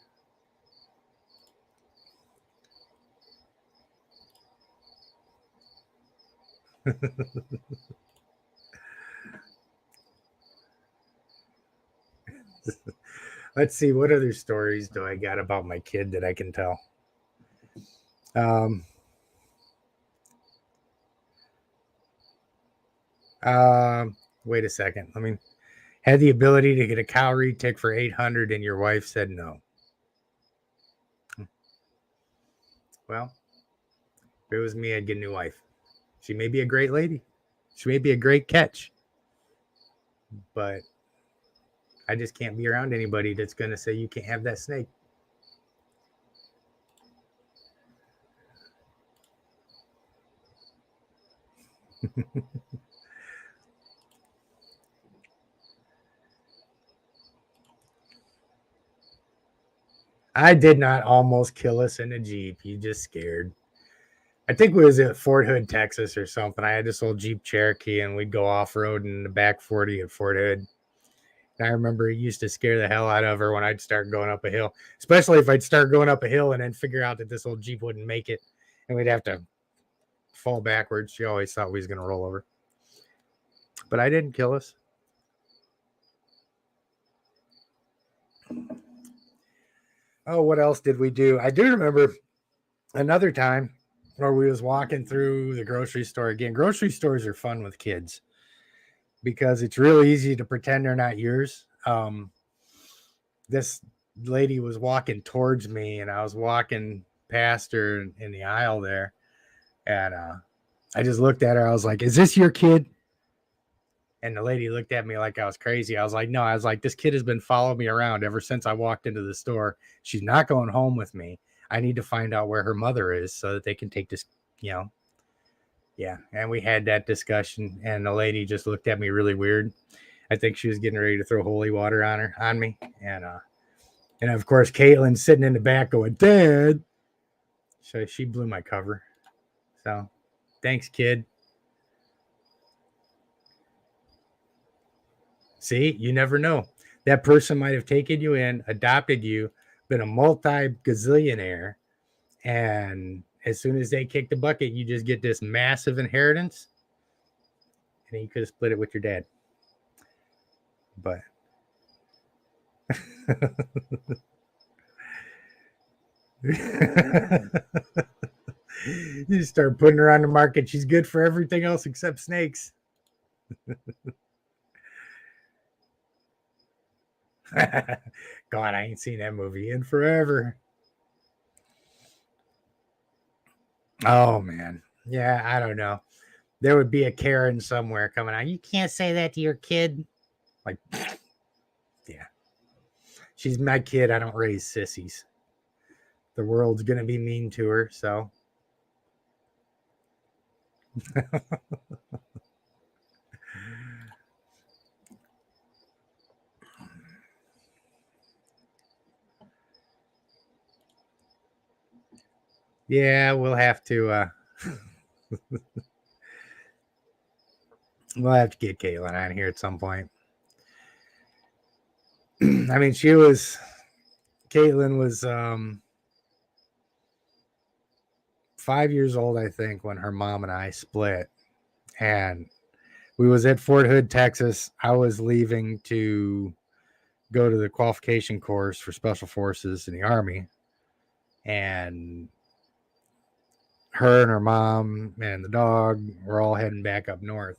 Let's see, what other stories do I got about my kid that I can tell? Wait a second. I mean, had the ability to get a cow retic for 800 and your wife said no. Well, if it was me, I'd get a new wife. She may be a great lady. She may be a great catch, but I just can't be around anybody that's going to say you can't have that snake. I did not almost kill us in a Jeep. You just scared. I think we was at Fort Hood, Texas or something. I had this old Jeep Cherokee and we'd go off-road in the back 40 at Fort Hood. And I remember it used to scare the hell out of her when I'd start going up a hill, especially if I'd start going up a hill and then figure out that this old Jeep wouldn't make it and we'd have to fall backwards. She always thought we was going to roll over. But I didn't kill us. Oh, what else did we do? I do remember another time where we was walking through the grocery store again. Grocery stores are fun with kids because it's really easy to pretend they're not yours. This lady was walking towards me and I was walking past her in the aisle there. And I just looked at her. I was like, "Is this your kid?" And the lady looked at me like I was crazy. I was like, "No." I was like, "This kid has been following me around ever since I walked into the store. She's not going home with me. I need to find out where her mother is so that they can take this, you know." Yeah. And we had that discussion and the lady just looked at me really weird. I think she was getting ready to throw holy water on me. And of course, Caitlin's sitting in the back going, "Dad." So she blew my cover. So thanks, kid. See, you never know. That person might have taken you in, adopted you, been a multi-gazillionaire, and as soon as they kick the bucket, you just get this massive inheritance, and you could have split it with your dad. But you start putting her on the market. She's good for everything else except snakes. God, I ain't seen that movie in forever. Oh man. Yeah, I don't know. There would be a Karen somewhere coming out. You can't say that to your kid. Like, yeah. She's my kid. I don't raise sissies. The world's gonna be mean to her, so yeah, we'll have to we'll have to get Caitlin on here at some point. I mean, Caitlin was 5 years old, I think, when her mom and I split. And we was at Fort Hood, Texas. I was leaving to go to the qualification course for special forces in the Army. And her and her mom and the dog were all heading back up north.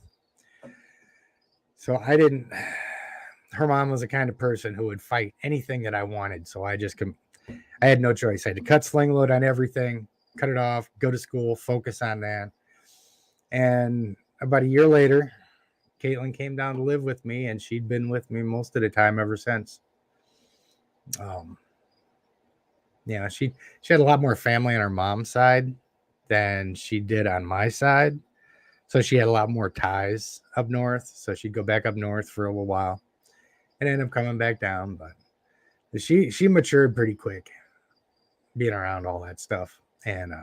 So her mom was the kind of person who would fight anything that I wanted. So I had no choice. I had to cut sling load on everything, cut it off, go to school, focus on that. And about a year later, Caitlin came down to live with me, and she'd been with me most of the time ever since. Yeah, she had a lot more family on her mom's side than she did on my side. So she had a lot more ties up north. So she'd go back up north for a little while and end up coming back down. But she matured pretty quick being around all that stuff. And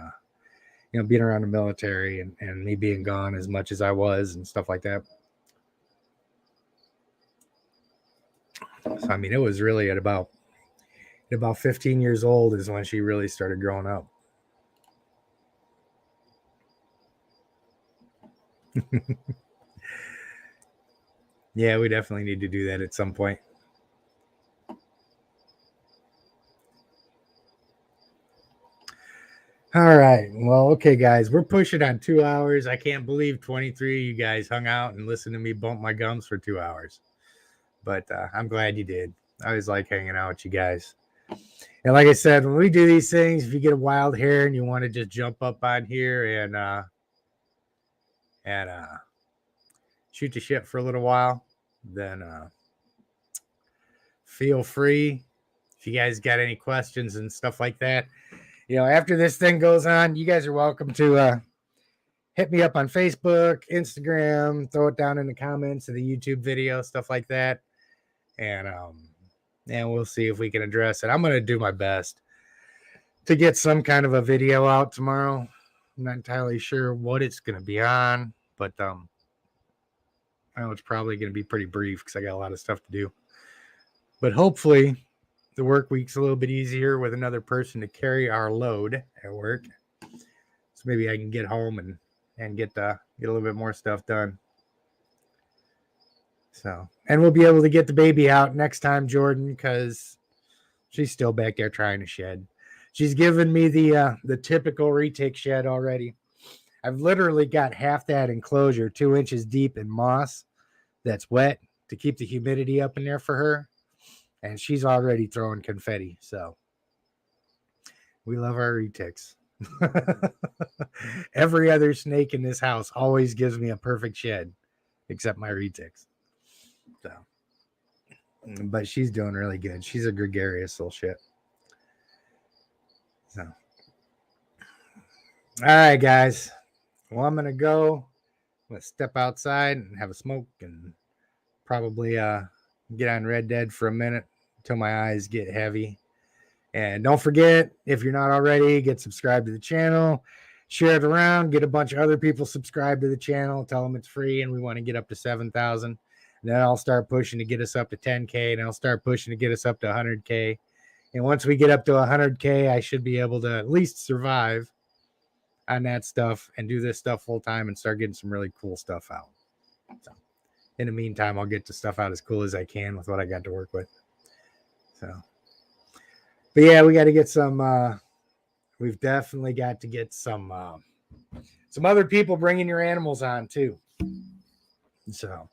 being around the military and me being gone as much as I was and stuff like that. So I mean, it was really at about 15 years old is when she really started growing up. Yeah, we definitely need to do that at some point. All right. Well, okay, guys, we're pushing on 2 hours. I can't believe 23 you guys hung out and listened to me bump my gums for 2 hours. But I'm glad you did. I always like hanging out with you guys. And like I said, when we do these things, if you get a wild hair and you want to just jump up on here and shoot the shit for a little while, then feel free. If you guys got any questions and stuff like that, after this thing goes on, you guys are welcome to hit me up on Facebook, Instagram, throw it down in the comments of the YouTube video, stuff like that. And we'll see if we can address it. I'm going to do my best to get some kind of a video out tomorrow. I'm not entirely sure what it's going to be on, but I know it's probably going to be pretty brief because I got a lot of stuff to do. But hopefully the work week's a little bit easier with another person to carry our load at work. So maybe I can get home and get a little bit more stuff done. So, and we'll be able to get the baby out next time, Jordan, because she's still back there trying to shed. She's given me the typical retic shed already. I've literally got half that enclosure 2 inches deep in moss that's wet to keep the humidity up in there for her. And she's already throwing confetti. So we love our retics. Every other snake in this house always gives me a perfect shed, except my retics. So, but she's doing really good. She's a gregarious little shit. So, all right, guys. Well, I'm gonna go. I'm gonna step outside and have a smoke and probably get on Red Dead for a minute until my eyes get heavy. And don't forget, if you're not already, get subscribed to the channel, share it around, get a bunch of other people subscribed to the channel, tell them it's free, and we want to get up to 7,000. Then I'll start pushing to get us up to 10K, and I'll start pushing to get us up to 100K. And once we get up to 100K, I should be able to at least survive on that stuff and do this stuff full time and start getting some really cool stuff out. So in the meantime, I'll get the stuff out as cool as I can with what I got to work with. So, but yeah, we got to get some, we've definitely got to get some other people bringing your animals on too. So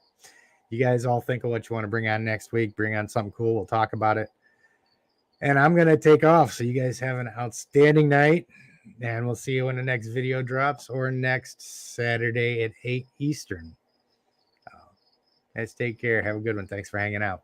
you guys all think of what you want to bring on next week, bring on something cool. We'll talk about it. And I'm going to take off. So you guys have an outstanding night, and we'll see you when the next video drops or next Saturday at 8 Eastern. Guys, take care. Have a good one. Thanks for hanging out.